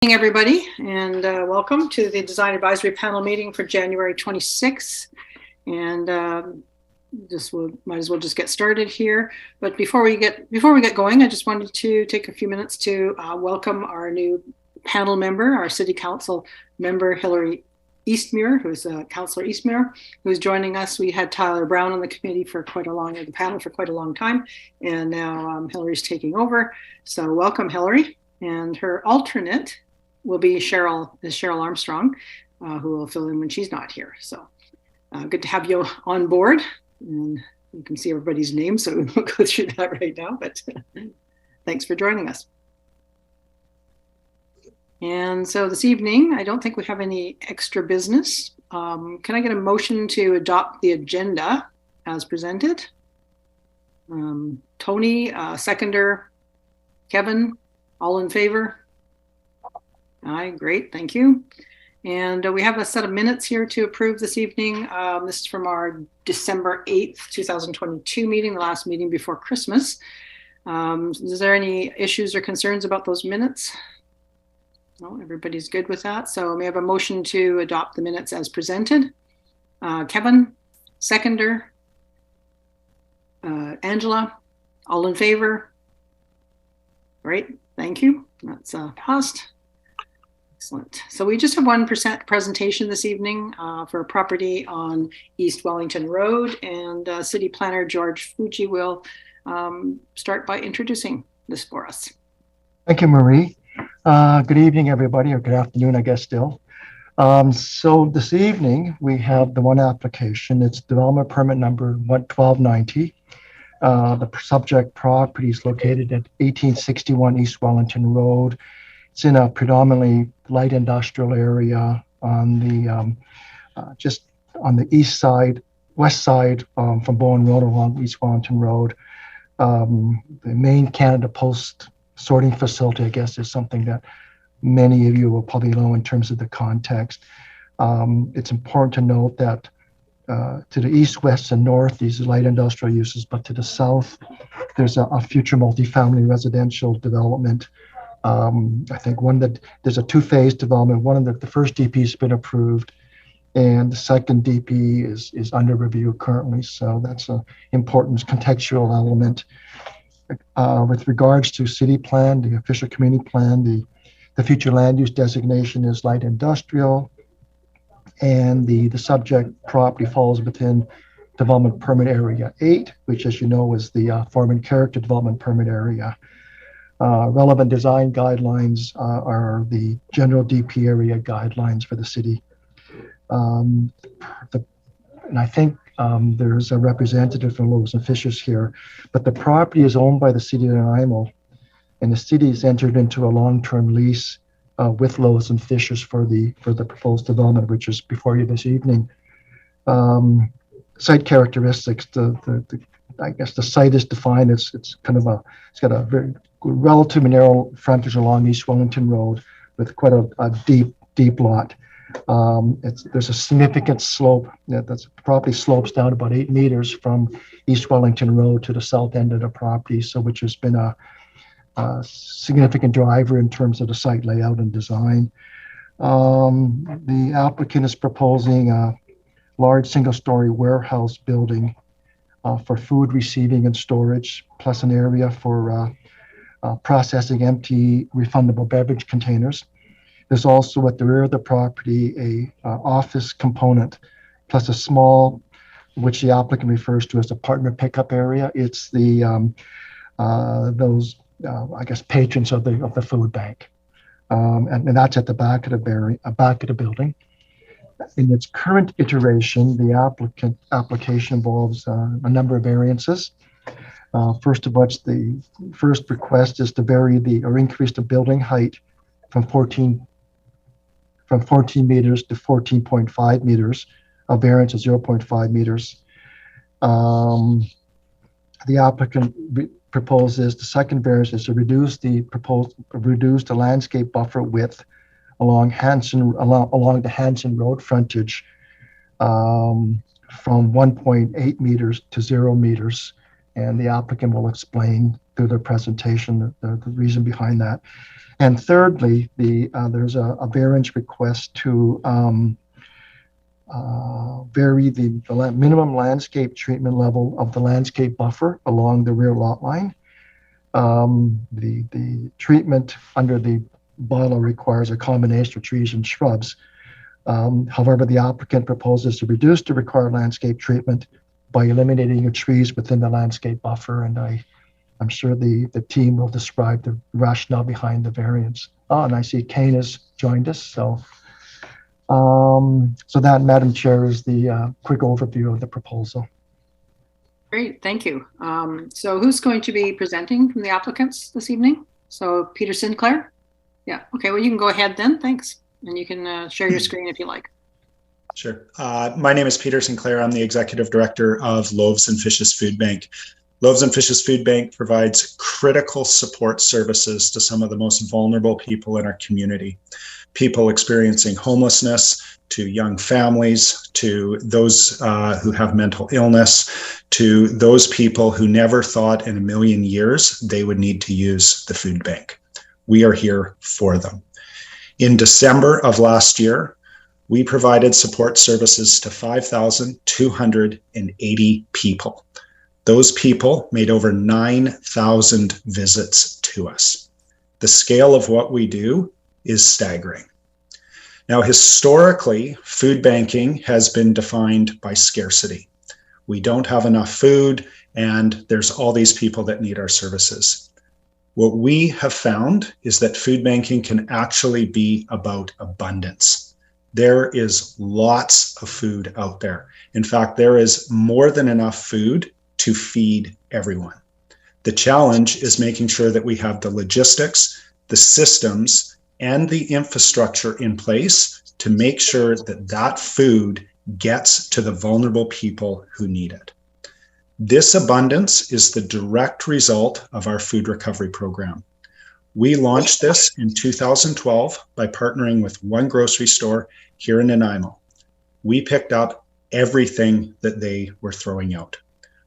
Good evening, everybody, and welcome to the Design Advisory Panel meeting for January 26th. And might as well just get started here. But before we get going, I just wanted to take a few minutes to welcome our new panel member, our City Council member, Hillary Eastmuir, who's Councillor Eastmuir, who's joining us. We had Tyler Brown on the committee for the panel for quite a long time, and now Hillary's taking over. So welcome, Hillary. And her alternate will be Cheryl Armstrong, who will fill in when she's not here. So good to have you on board. And you can see everybody's names, so we won't go through that right now, but thanks for joining us. And so this evening, I don't think we have any extra business. Can I get a motion to adopt the agenda as presented? Tony, seconder. Kevin, all in favor? Aye, great, thank you. And we have a set of minutes here to approve this evening. This is from our December 8th, 2022 meeting, the last meeting before Christmas. Is there any issues or concerns about those minutes? No, everybody's good with that. So may I have a motion to adopt the minutes as presented? Kevin, seconder. Angela, all in favor? Great, thank you. That's passed. Excellent. So we just have one presentation this evening for a property on East Wellington Road, and City Planner George Fuji will start by introducing this for us. Thank you, Marie. Good evening, everybody, or good afternoon, I guess still. So this evening we have the one application. It's development permit number 1290. The subject property is located at 1861 East Wellington Road. It's in a predominantly light industrial area on the just on the west side from Bowen Road along East Wellington Road. The main Canada Post sorting facility, I guess, is something that many of you will probably know in terms of the context. It's important to note that to the east, west, and north, these are light industrial uses, but to the south, there's a future multifamily residential development. I think there's a two-phase development. One of the first DP has been approved, and the second DP is under review currently. So that's an important contextual element. With regards to city plan, the official community plan, the future land use designation is light industrial, and the subject property falls within development permit area 8, which, as you know, is the form and character development permit area. Relevant design guidelines are the general DP area guidelines for the city. And I think there's a representative from Loaves and Fishers here, but the property is owned by the city of Nanaimo, and the city has entered into a long-term lease with Loaves and Fishers for the proposed development, which is before you this evening. Site characteristics: I guess the site is defined. It's got a very relatively narrow frontage along East Wellington Road with quite a deep lot. There's a significant slope. That's property slopes down about 8 meters from East Wellington Road to the south end of the property, so which has been a significant driver in terms of the site layout and design. The applicant is proposing a large single-story warehouse building for food receiving and storage, plus an area for processing empty refundable beverage containers. There's also at the rear of the property a office component, plus a small, which the applicant refers to as a partner pickup area. It's the I guess patrons of the food bank, and that's at the back of the building. In its current iteration, the application involves a number of variances. First of which, the first request is to vary or increase the building height from 14 meters to 14.5 meters, a variance of 0.5 meters. The applicant proposes the second variance is to reduce the landscape buffer width along the Hanson Road frontage from 1.8 meters to 0 meters, and the applicant will explain through their presentation the reason behind that. And thirdly, there's a variance request to vary the minimum landscape treatment level of the landscape buffer along the rear lot line. The treatment under the bylaw requires a combination of trees and shrubs. However, the applicant proposes to reduce the required landscape treatment by eliminating the trees within the landscape buffer, and I'm sure the team will describe the rationale behind the variance. Oh, and I see Kane has joined us, so that, Madam Chair, is the quick overview of the proposal. Great, thank you. So who's going to be presenting from the applicants this evening? So Peter Sinclair? Yeah, okay, well, you can go ahead then, thanks. And you can share your screen if you like. Sure. My name is Peter Sinclair. I'm the Executive Director of Loaves and Fishes Food Bank. Loaves and Fishes Food Bank provides critical support services to some of the most vulnerable people in our community. People experiencing homelessness, to young families, to those who have mental illness, to those people who never thought in a million years they would need to use the food bank. We are here for them. In December of last year, we provided support services to 5,280 people. Those people made over 9,000 visits to us. The scale of what we do is staggering. Now, historically, food banking has been defined by scarcity. We don't have enough food, and there's all these people that need our services. What we have found is that food banking can actually be about abundance. There is lots of food out there. In fact, there is more than enough food to feed everyone. The challenge is making sure that we have the logistics, the systems, and the infrastructure in place to make sure that that food gets to the vulnerable people who need it. This abundance is the direct result of our food recovery program. We launched this in 2012 by partnering with one grocery store here in Nanaimo. We picked up everything that they were throwing out.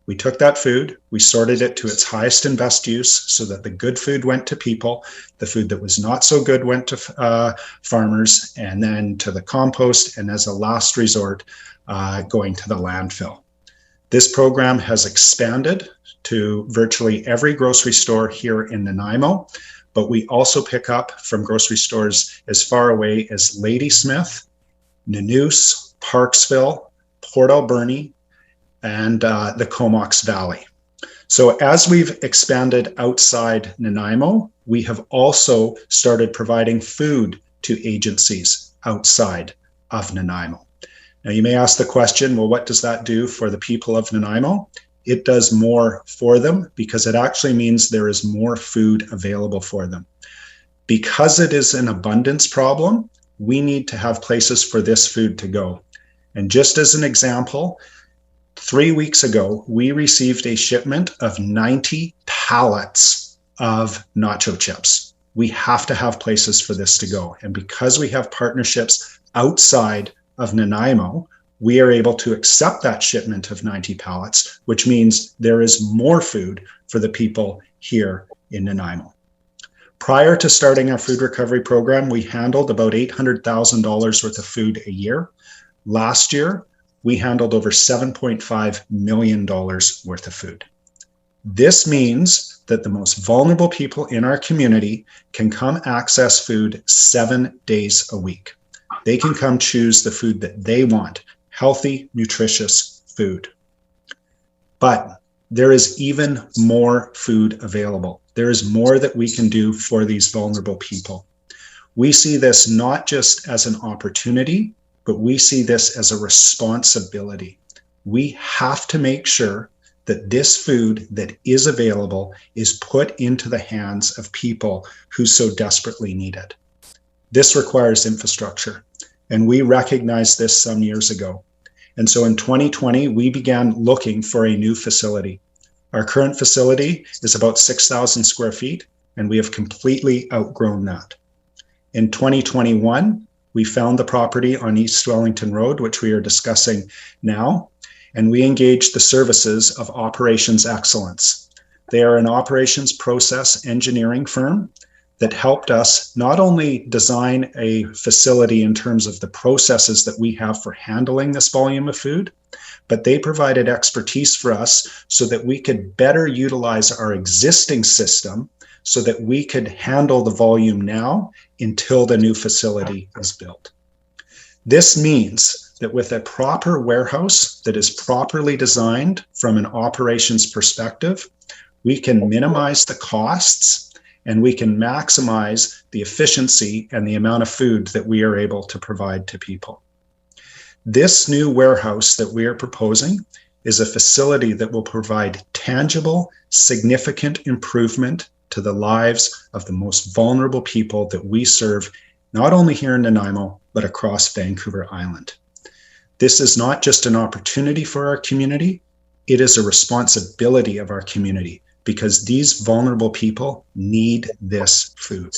We took that food, we sorted it to its highest and best use so that the good food went to people, the food that was not so good went to farmers, and then to the compost, and as a last resort, going to the landfill. This program has expanded to virtually every grocery store here in Nanaimo, but we also pick up from grocery stores as far away as Ladysmith, Nanoose, Parksville, Port Alberni, and the Comox Valley. So as we've expanded outside Nanaimo, we have also started providing food to agencies outside of Nanaimo. Now you may ask the question, well, what does that do for the people of Nanaimo? It does more for them because it actually means there is more food available for them. Because it is an abundance problem, we need to have places for this food to go. And just as an example, 3 weeks ago, we received a shipment of 90 pallets of nacho chips. We have to have places for this to go. And because we have partnerships outside of Nanaimo, we are able to accept that shipment of 90 pallets, which means there is more food for the people here in Nanaimo. Prior to starting our food recovery program, we handled about $800,000 worth of food a year. Last year, we handled over $7.5 million worth of food. This means that the most vulnerable people in our community can come access food 7 days a week. They can come choose the food that they want, healthy, nutritious food. But there is even more food available. There is more that we can do for these vulnerable people. We see this not just as an opportunity, but we see this as a responsibility. We have to make sure that this food that is available is put into the hands of people who so desperately need it. This requires infrastructure, and we recognized this some years ago. And so in 2020, we began looking for a new facility. Our current facility is about 6,000 square feet, and we have completely outgrown that. In 2021, we found the property on East Wellington Road, which we are discussing now, and we engaged the services of Operations Excellence. They are an operations process engineering firm that helped us not only design a facility in terms of the processes that we have for handling this volume of food, but they provided expertise for us so that we could better utilize our existing system so that we could handle the volume now until the new facility is built. This means that with a proper warehouse that is properly designed from an operations perspective, we can minimize the costs and we can maximize the efficiency and the amount of food that we are able to provide to people. This new warehouse that we are proposing is a facility that will provide tangible, significant improvement to the lives of the most vulnerable people that we serve, not only here in Nanaimo, but across Vancouver Island. This is not just an opportunity for our community, it is a responsibility of our community because these vulnerable people need this food.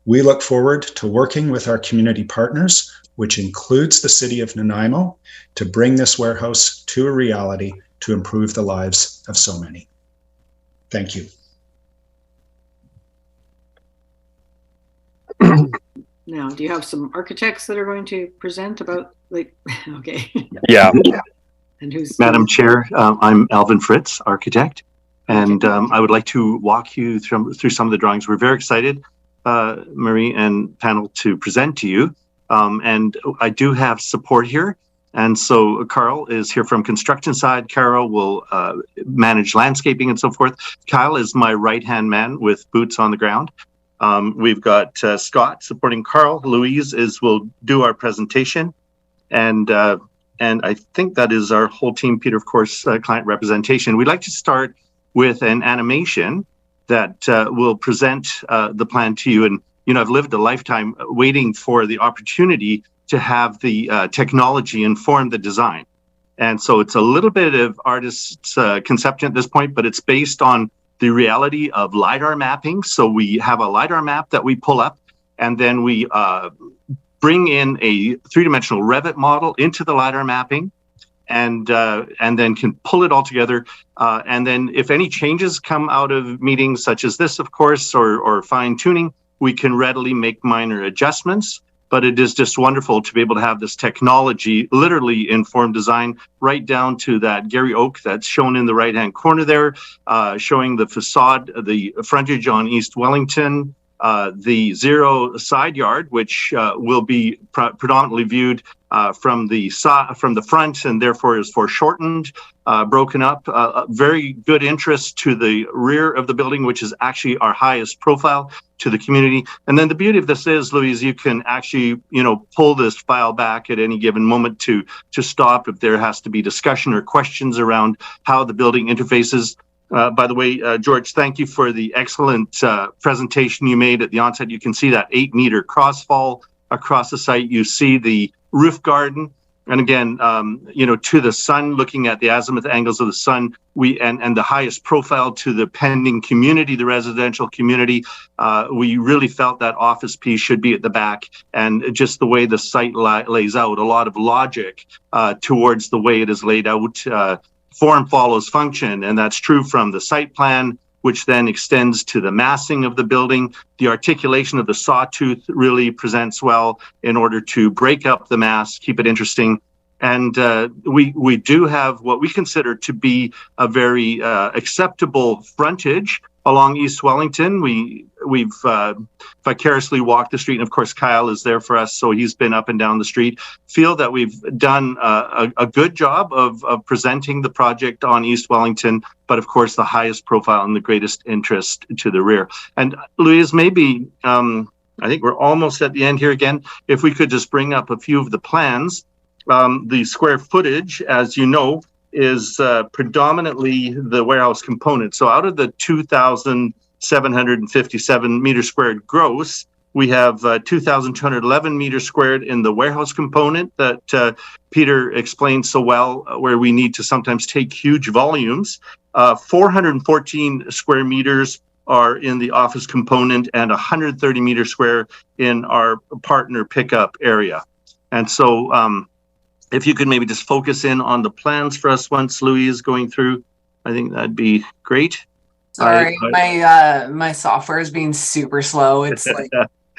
We look forward to working with our community partners, which includes the City of Nanaimo, to bring this warehouse to a reality to improve the lives of so many. Thank you. Now, do you have some architects that are going to present about, like, okay. Yeah. And who's Madam Chair, I'm Alvin Fritz, architect, and I would like to walk you through some of the drawings. We're very excited, Marie and panel, to present to you. And I do have support here. And so Carl is here from construction side. Carol will manage landscaping and so forth. Kyle is my right-hand man with boots on the ground. We've got Scott supporting Carl. Louise will do our presentation. And I think that is our whole team. Peter, of course, client representation. We'd like to start with an animation that will present the plan to you. And, you know, I've lived a lifetime waiting for the opportunity to have the technology inform the design. And so it's a little bit of artist's conception at this point, but it's based on the reality of LiDAR mapping. So we have a LiDAR map that we pull up, and then we bring in a three-dimensional Revit model into the LiDAR mapping, and then can pull it all together. And then if any changes come out of meetings such as this, of course, or fine-tuning, we can readily make minor adjustments. But it is just wonderful to be able to have this technology literally inform design right down to that Gary Oak that's shown in the right-hand corner there, showing the facade, the frontage on East Wellington, the zero side yard, which will be predominantly viewed from the front and therefore is foreshortened, broken up. Very good interest to the rear of the building, which is actually our highest profile to the community. And then the beauty of this is, Louise, you can actually, you know, pull this file back at any given moment to stop if there has to be discussion or questions around how the building interfaces. By the way, George, thank you for the excellent presentation you made at the onset. You can see that 8-meter crossfall across the site. You see the roof garden. And again, you know, to the sun, looking at the azimuth angles of the sun, and the highest profile to the pending community, the residential community, we really felt that office piece should be at the back. And just the way the site lays out, a lot of logic towards the way it is laid out. Form follows function, and that's true from the site plan, which then extends to the massing of the building. The articulation of the sawtooth really presents well in order to break up the mass, keep it interesting. And we do have what we consider to be a very acceptable frontage along East Wellington. We've vicariously walked the street, and of course Kyle is there for us, so he's been up and down the street. Feel that we've done a good job of presenting the project on East Wellington, but of course the highest profile and the greatest interest to the rear. And Louise, maybe I think we're almost at the end here again. If we could just bring up a few of the plans. The square footage, as you know, is predominantly the warehouse component. So out of the 2,757 meters squared gross, we have 2,211 meters squared in the warehouse component that Peter explained so well, where we need to sometimes take huge volumes. 414 square meters are in the office component and 130 meters square in our partner pickup area. And so if you could maybe just focus in on the plans for us once Louis is going through, I think that'd be great. Sorry, my software is being super slow. It's like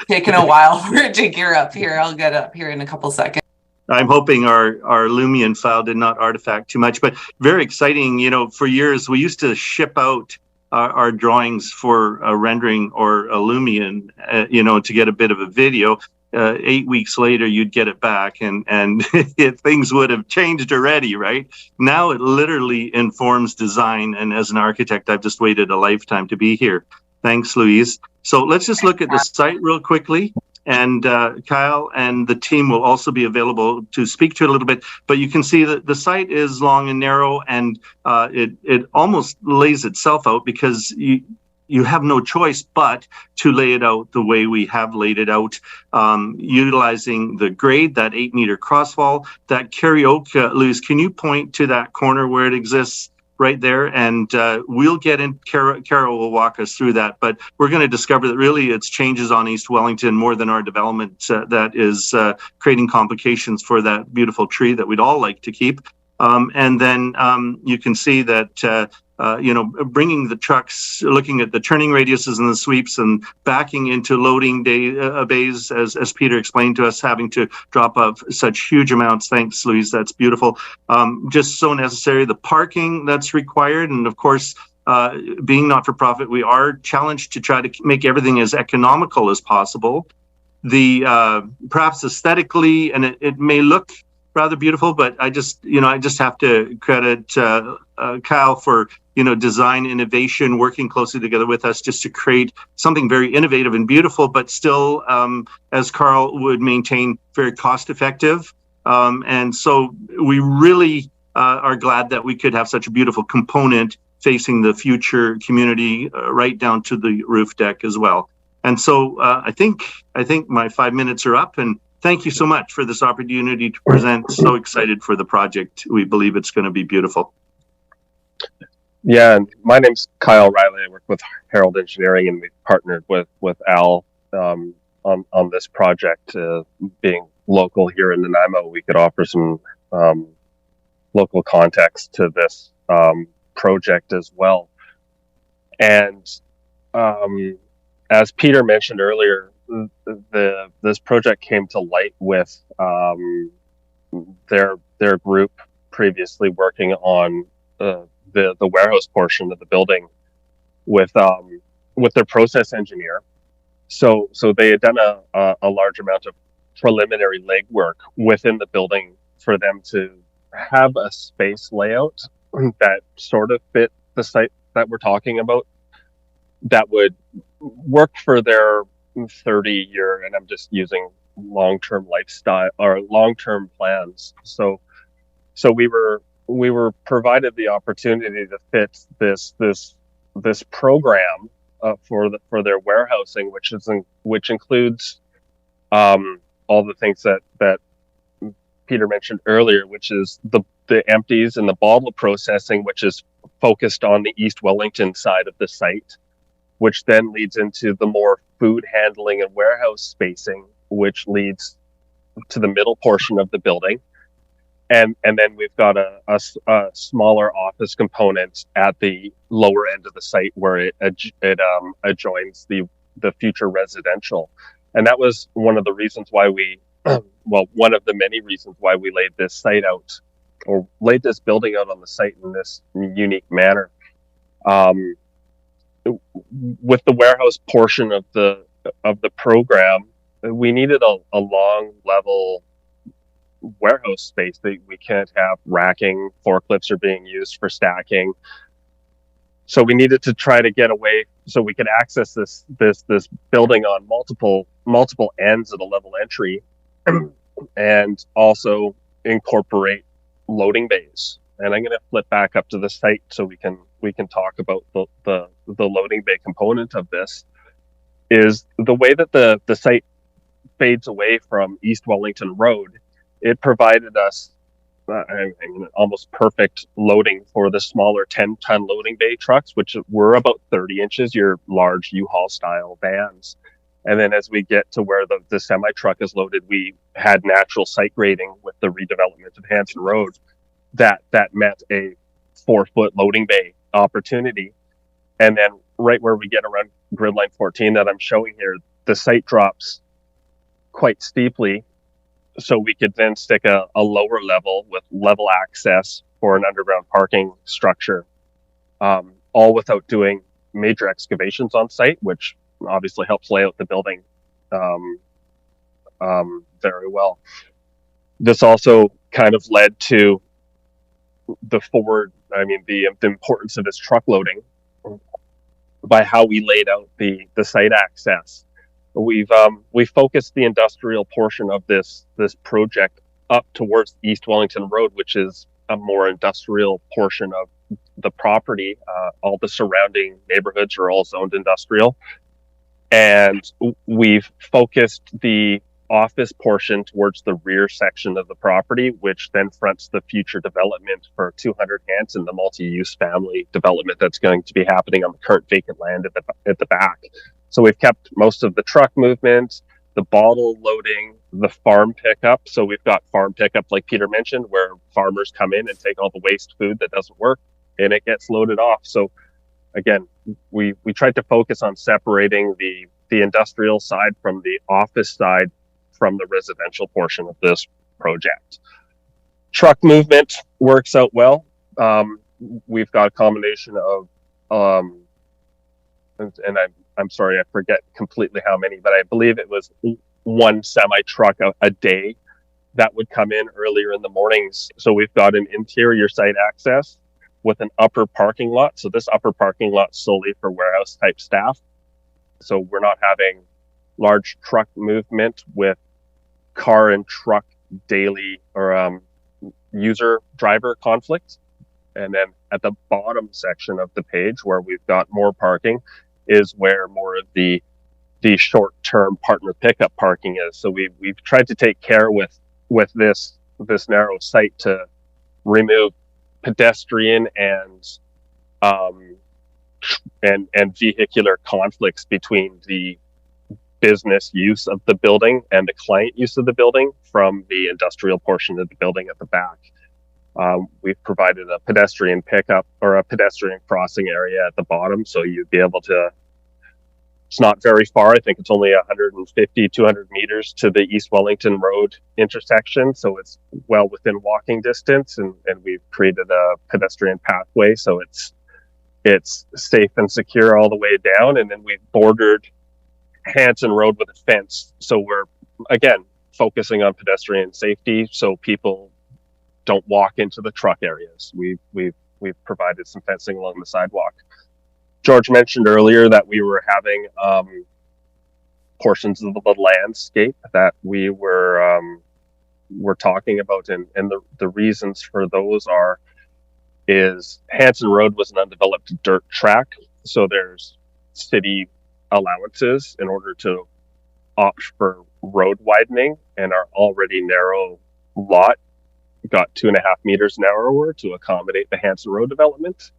taking a while for it to gear up here. I'll get up here in a couple seconds. I'm hoping our Lumion file did not artifact too much, but very exciting. You know, for years we used to ship out our drawings for a rendering or a Lumion, you know, to get a bit of a video. 8 weeks later, you'd get it back, and things would have changed already, right? Now it literally informs design, and as an architect, I've just waited a lifetime to be here. Thanks, Louise. So let's just look at the site real quickly, and Kyle and the team will also be available to speak to it a little bit. But you can see that the site is long and narrow, and it almost lays itself out because you have no choice but to lay it out the way we have laid it out, utilizing the grade, that 8-meter crosswall, that karaoke. Louise, can you point to that corner where it exists right there? And we'll get in, Carol will walk us through that, but we're going to discover that really it's changes on East Wellington more than our development that is creating complications for that beautiful tree that we'd all like to keep. And then you can see that you know, bringing the trucks, looking at the turning radiuses and the sweeps and backing into loading bays, as Peter explained to us, having to drop off such huge amounts. Thanks, Louise. That's beautiful. Just so necessary. The parking that's required. And of course, being not-for-profit, we are challenged to try to make everything as economical as possible. The perhaps aesthetically, and it may look rather beautiful, but I just have to credit Kyle for, you know, design innovation, working closely together with us just to create something very innovative and beautiful, but still, as Carl would maintain, very cost effective. And so we really are glad that we could have such a beautiful component facing the future community right down to the roof deck as well. And so I think my 5 minutes are up, and thank you so much for this opportunity to present. So excited for the project. We believe it's going to be beautiful. Yeah, and my name's Kyle Riley. I work with Herald Engineering, and we've partnered with Al on this project. Being local here in Nanaimo, we could offer some local context to this project as well. And as Peter mentioned earlier, this project came to light with their group previously working on the warehouse portion of the building with their process engineer. So they had done a large amount of preliminary legwork within the building for them to have a space layout that sort of fit the site that we're talking about, that would work for their 30-year, and I'm just using long-term lifestyle or long-term plans. So we were provided the opportunity to fit this program for their warehousing, which includes all the things that Peter mentioned earlier, which is the empties and the bottle processing, which is focused on the East Wellington side of the site, which then leads into the more food handling and warehouse spacing, which leads to the middle portion of the building. And then we've got a smaller office component at the lower end of the site where it adjoins the future residential. And that was one of the reasons why one of the many reasons why we laid this site out, or laid this building out on the site in this unique manner. With the warehouse portion of the program, we needed a long level warehouse space. We can't have racking. Forklifts are being used for stacking. So we needed to try to get away so we could access this building on multiple ends of the level entry, and also incorporate loading bays. And I'm going to flip back up to the site so we can talk about the loading bay component of this. Is the way that the site fades away from East Wellington Road. It provided us almost perfect loading for the smaller 10-ton loading bay trucks, which were about 30 inches, your large U-Haul style vans. And then as we get to where the semi truck is loaded, we had natural site grading with the redevelopment of Hanson Road that met a 4-foot loading bay opportunity. And then right where we get around grid line 14 that I'm showing here, the site drops quite steeply. So we could then stick a lower level with level access for an underground parking structure, all without doing major excavations on site, which obviously helps lay out the building very well. This also kind of led to the importance of this truck loading by how we laid out the site access. We focused the industrial portion of this project up towards East Wellington Road, which is a more industrial portion of the property. All the surrounding neighborhoods are all zoned industrial, and we've focused the office portion towards the rear section of the property, which then fronts the future development for 200 Hanson, the multi-use family development that's going to be happening on the current vacant land at the back. So we've kept most of the truck movement, the bottle loading, the farm pickup. So we've got farm pickup, like Peter mentioned, where farmers come in and take all the waste food that doesn't work and it gets loaded off. So again, we tried to focus on separating the industrial side from the office side from the residential portion of this project. Truck movement works out well. We've got a combination of, and I'm sorry, I forget completely how many, but I believe it was one semi truck a day that would come in earlier in the mornings. So we've got an interior site access with an upper parking lot. So this upper parking lot solely for warehouse type staff. So we're not having large truck movement with car and truck daily or user driver conflict. And then at the bottom section of the page where we've got more parking is where more of the short-term partner pickup parking is. So we've tried to take care with this narrow site to remove pedestrian and vehicular conflicts between the business use of the building and the client use of the building from the industrial portion of the building at the back. We've provided a pedestrian pickup or a pedestrian crossing area at the bottom, so you'd be able to, it's not very far, I think it's only 150, 200 meters to the East Wellington Road intersection, so it's well within walking distance, and we've created a pedestrian pathway, so it's safe and secure all the way down, and then we've bordered Hanson Road with a fence, so we're again focusing on pedestrian safety so people don't walk into the truck areas. We've provided some fencing along the sidewalk. George mentioned earlier that we were having portions of the landscape that we were talking about, and the reasons for those is Hanson Road was an undeveloped dirt track, so there's city allowances in order to opt for road widening, and our already narrow lot got 2.5 meters narrower to accommodate the Hanson Road development.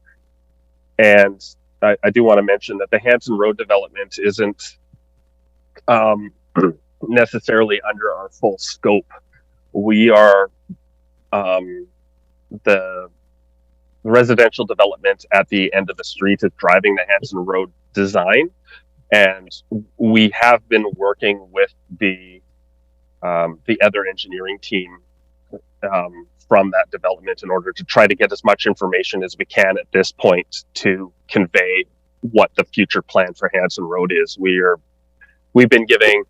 And I do want to mention that the Hanson Road development isn't necessarily under our full scope. We are the residential development at the end of the street is driving the Hanson Road design, and we have been working with the other engineering team from that development in order to try to get as much information as we can at this point to convey what the future plan for Hanson Road is. We've been giving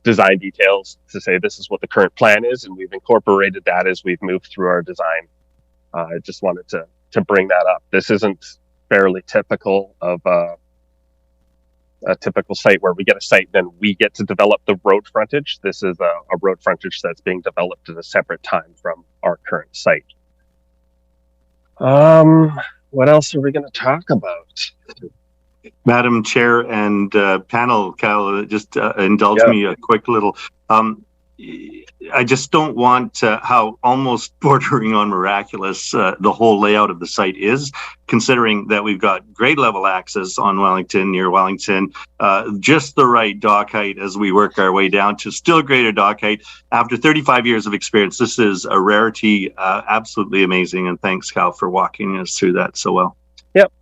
design details to say this is what the current plan is, and we've incorporated that as we've moved through our design. I just wanted to bring that up. This isn't fairly typical of a typical site where we get a site, then we get to develop the road frontage. This is a road frontage that's being developed at a separate time from our current site. What else are we going to talk about? Madam Chair and panel, Cal, just indulge me a quick little. I just don't want how almost bordering on miraculous the whole layout of the site is, considering that we've got grade level access on Wellington, near Wellington, just the right dock height as we work our way down to still greater dock height. After 35 years of experience, this is a rarity, absolutely amazing. And thanks, Cal, for walking us through that so well. Yep.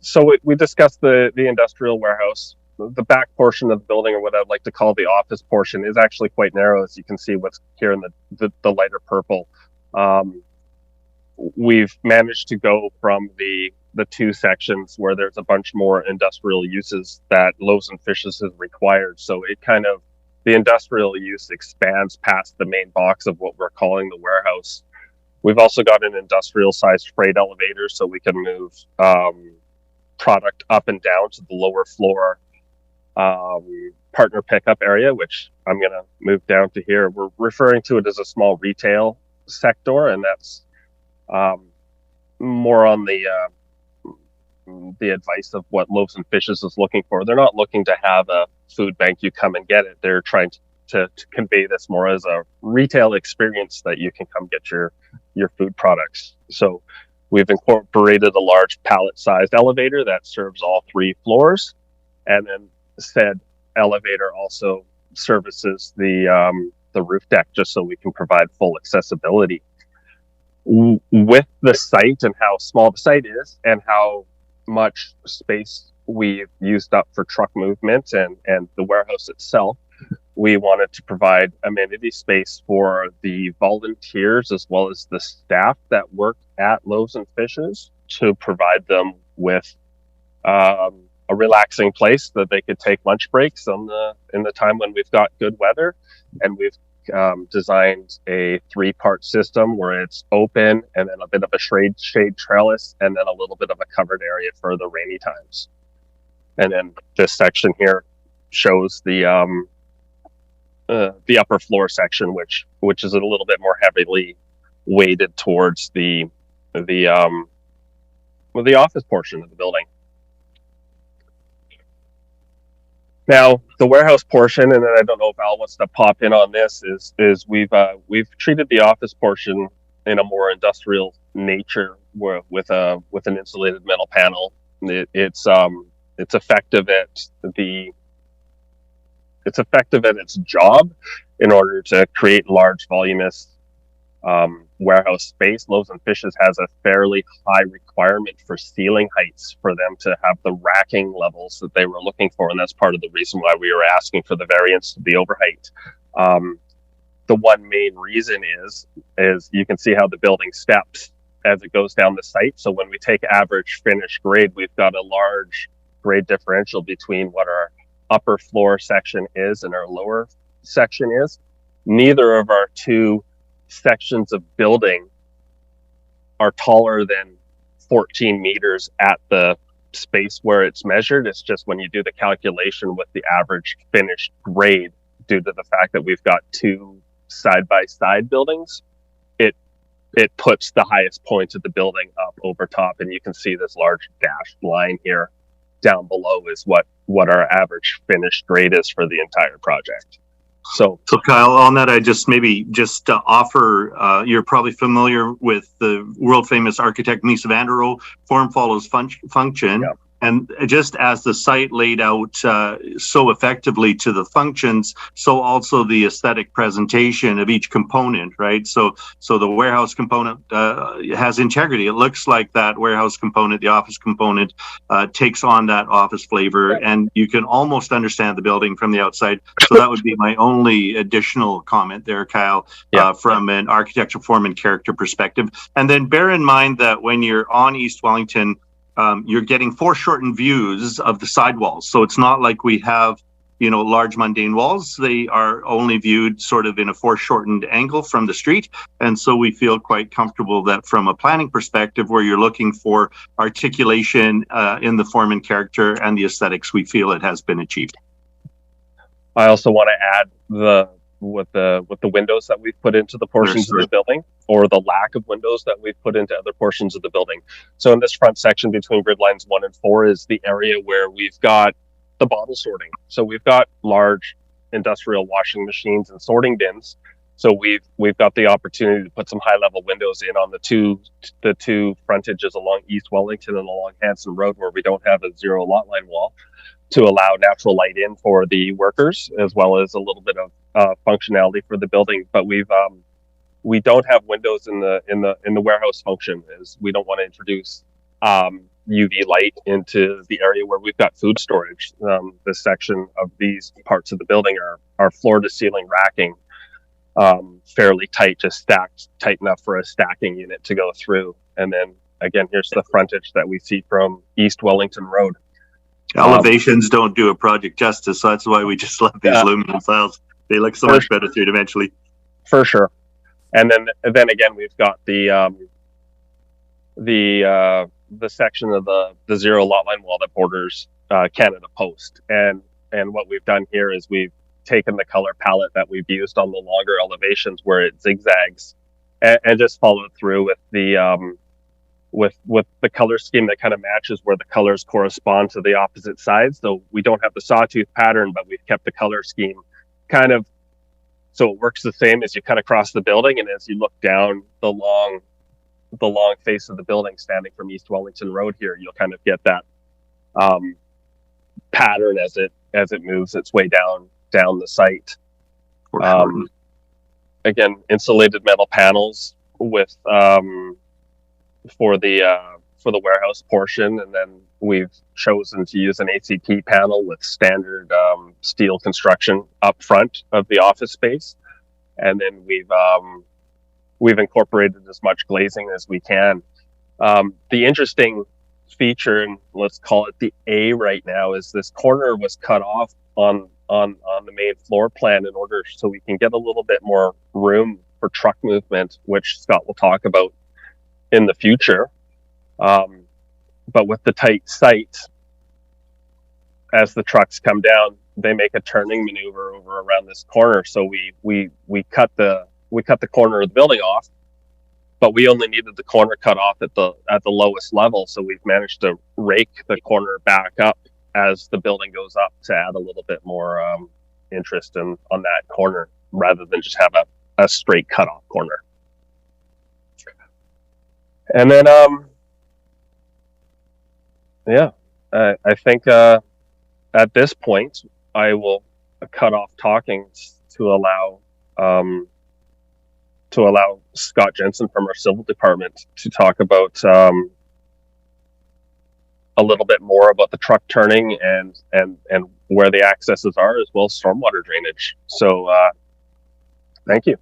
So we discussed the industrial warehouse. The back portion of the building, or what I'd like to call the office portion, is actually quite narrow, as you can see what's here in the lighter purple. We've managed to go from the two sections where there's a bunch more industrial uses that Loaves and Fishes has required. So it kind of, the industrial use expands past the main box of what we're calling the warehouse. We've also got an industrial sized freight elevator so we can move product up and down to the lower floor partner pickup area, which I'm going to move down to here. We're referring to it as a small retail sector, and that's more on the advice of what Loaves and Fishes is looking for. They're not looking to have a food bank, you come and get it. They're trying to convey this more as a retail experience that you can come get your food products. So we've incorporated a large pallet-sized elevator that serves all 3 floors, and then said elevator also services the roof deck, just so we can provide full accessibility. With the site and how small the site is and how much space we've used up for truck movement and the warehouse itself, we wanted to provide amenity space for the volunteers as well as the staff that work at Loaves and Fishes, to provide them with a relaxing place that they could take lunch breaks in the time when we've got good weather. And we've designed a 3-part system where it's open and then a bit of a shade trellis and then a little bit of a covered area for the rainy times. And then this section here shows the upper floor section, which is a little bit more heavily weighted towards the office portion of the building. Now, the warehouse portion, and then I don't know if Al wants to pop in on this, is we've treated the office portion in a more industrial nature, with an insulated metal panel. It's effective at its job in order to create large voluminous warehouse space. Loaves and Fishes has a fairly high requirement for ceiling heights for them to have the racking levels that they were looking for, and that's part of the reason why we were asking for the variance to the overheight. The one main reason is you can see how the building steps as it goes down the site. So when we take average finished grade, we've got a large grade differential between what our upper floor section is and our lower section is. Neither of our 2 sections of building are taller than 14 meters at the space where it's measured. It's just when you do the calculation with the average finished grade, due to the fact that we've got 2 side-by-side buildings, it puts the highest point of the building up over top, and you can see this large dashed line here down below is what our average finished grade is for the entire project. So Kyle, on that, I just offer, you're probably familiar with the world famous architect Mies van der Rohe, form follows function. Yep. And just as the site laid out so effectively to the functions, so also the aesthetic presentation of each component, right? So the warehouse component has integrity. It looks like that warehouse component, the office component, takes on that office flavor, and you can almost understand the building from the outside. So that would be my only additional comment there, Kyle, from an architecture, form, and character perspective. And then bear in mind that when you're on East Wellington, you're getting foreshortened views of the sidewalls. So it's not like we have, large mundane walls. They are only viewed sort of in a foreshortened angle from the street. And so we feel quite comfortable that from a planning perspective, where you're looking for articulation in the form and character and the aesthetics, we feel it has been achieved. I also want to add with the windows that we've put into the portions of the building, or the lack of windows that we've put into other portions of the building. So in this front section between grid lines 1 and 4 is the area where we've got the bottle sorting. So we've got large industrial washing machines and sorting bins. So we've got the opportunity to put some high level windows in on the two frontages along East Wellington and along Hanson Road, where we don't have a zero lot line wall, to allow natural light in for the workers, as well as a little bit of functionality for the building. But we don't have windows in the warehouse function, as we don't want to introduce UV light into the area where we've got food storage. This section of these parts of the building are floor to ceiling racking, fairly tight, just stacked tight enough for a stacking unit to go through. And then again, here's the frontage that we see from East Wellington Road. Elevations don't do a project justice, so that's why we just love these aluminum tiles. They look so much better three-dimensionally. For sure. And then again, we've got the section of the zero lot line wall that borders Canada Post. And what we've done here is we've taken the color palette that we've used on the longer elevations where it zigzags, and just followed through with the with the color scheme that kind of matches where the colors correspond to the opposite sides. So we don't have the sawtooth pattern, but we've kept the color scheme kind of so it works the same as you cut across the building, and as you look down the long face of the building standing from East Wellington Road here, you'll kind of get that pattern as it moves its way down the site. Again, insulated metal panels with for the warehouse portion, and then we've chosen to use an ACP panel with standard steel construction up front of the office space, and then we've incorporated as much glazing as we can. The interesting feature, and let's call it the A right now, is this corner was cut off on the main floor plan in order so we can get a little bit more room for truck movement, which Scott will talk about in the future. But with the tight site, as the trucks come down, they make a turning maneuver over around this corner. So we cut the corner of the building off, but we only needed the corner cut off at the lowest level. So we've managed to rake the corner back up as the building goes up to add a little bit more interest on that corner, rather than just have a straight cut off corner. And then I think at this point I will cut off talking to allow Scott Jensen from our civil department to talk about a little bit more about the truck turning and where the accesses are, as well as stormwater drainage. So thank you.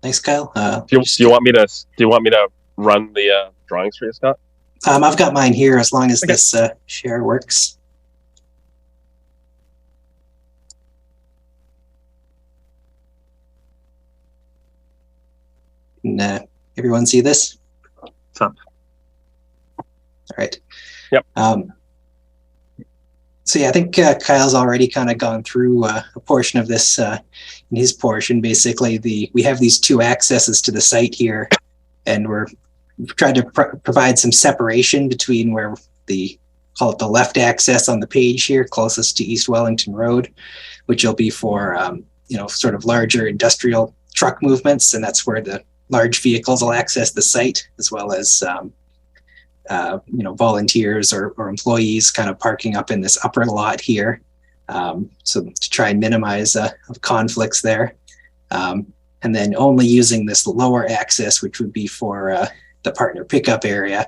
Thanks, Kyle. Do you want me to run the drawings for you, Scott? I've got mine here, as long as this share works. Can everyone see this? What's up? All right. Yep. So yeah, I think Kyle's already kind of gone through a portion of this in his portion. Basically, we have these two accesses to the site here, and we're trying to provide some separation between where call it the left access on the page here, closest to East Wellington Road, which will be for sort of larger industrial truck movements, and that's where the large vehicles will access the site, as well as volunteers or employees kind of parking up in this upper lot here. So to try and minimize conflicts there. And then only using this lower access, which would be for the partner pickup area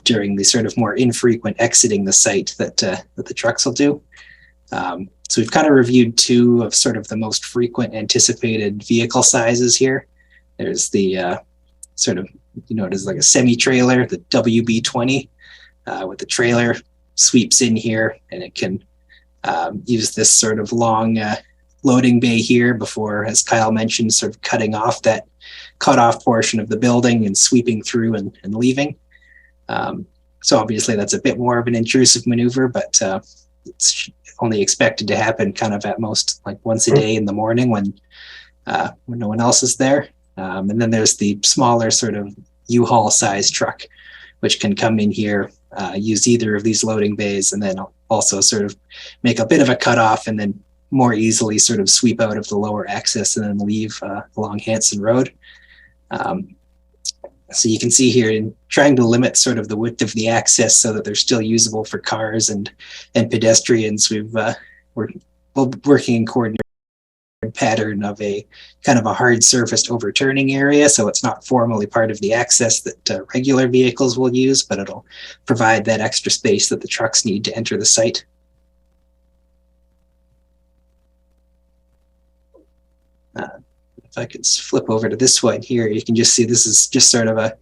during the sort of more infrequent exiting the site that the trucks will do. So we've kind of reviewed two of sort of the most frequent anticipated vehicle sizes here. There's the sort of, it is like a semi-trailer, the WB20, with the trailer sweeps in here, and it can use this sort of long loading bay here before, as Kyle mentioned, sort of cutting off that cut-off portion of the building and sweeping through and leaving. So obviously that's a bit more of an intrusive maneuver, but it's only expected to happen kind of at most like once a day in the morning when no one else is there. And then there's the smaller sort of U-Haul size truck, which can come in here use either of these loading bays, and then also sort of make a bit of a cutoff and then more easily sort of sweep out of the lower access and then leave along Hanson Road. So you can see here, in trying to limit sort of the width of the access so that they're still usable for cars and pedestrians, we're working in coordinated pattern of a kind of a hard surfaced overturning area. So it's not formally part of the access that regular vehicles will use, but it'll provide that extra space that the trucks need to enter the site. If I could flip over to this one here, you can just see this is just sort of a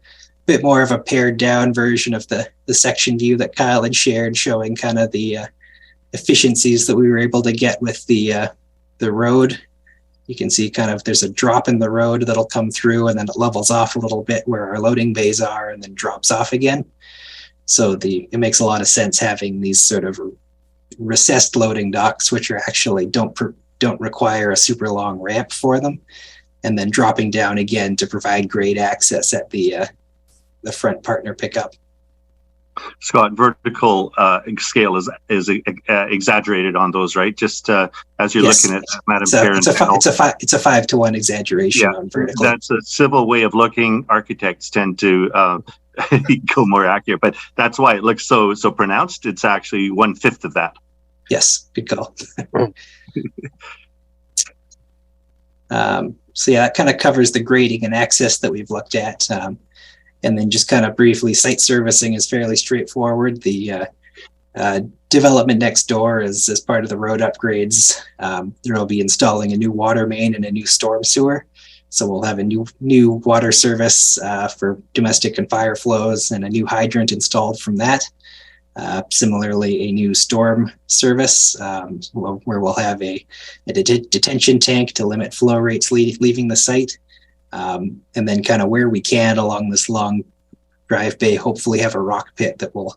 bit more of a pared down version of the section view that Kyle had shared, showing kind of the efficiencies that we were able to get with the road. You can see kind of there's a drop in the road that'll come through, and then it levels off a little bit where our loading bays are, and then drops off again. So it makes a lot of sense having these sort of recessed loading docks, which are actually don't require a super long ramp for them, and then dropping down again to provide great access at the front partner pickup. Scott, vertical scale is exaggerated on those, right? Just as you're looking at Madam Chair. It's a 5-to-1 exaggeration on vertical. That's a civil way of looking. Architects tend to go more accurate, but that's why it looks so pronounced. It's actually 1/5 of that. Yes, good call. So yeah, that kind of covers the grading and access that we've looked at. And then just kind of briefly, site servicing is fairly straightforward. The development next door is as part of the road upgrades. There will be installing a new water main and a new storm sewer. So we'll have a new water service for domestic and fire flows, and a new hydrant installed from that. Similarly, a new storm service where we'll have a detention tank to limit flow rates leaving the site. And then kind of where we can along this long drive bay, hopefully have a rock pit that we'll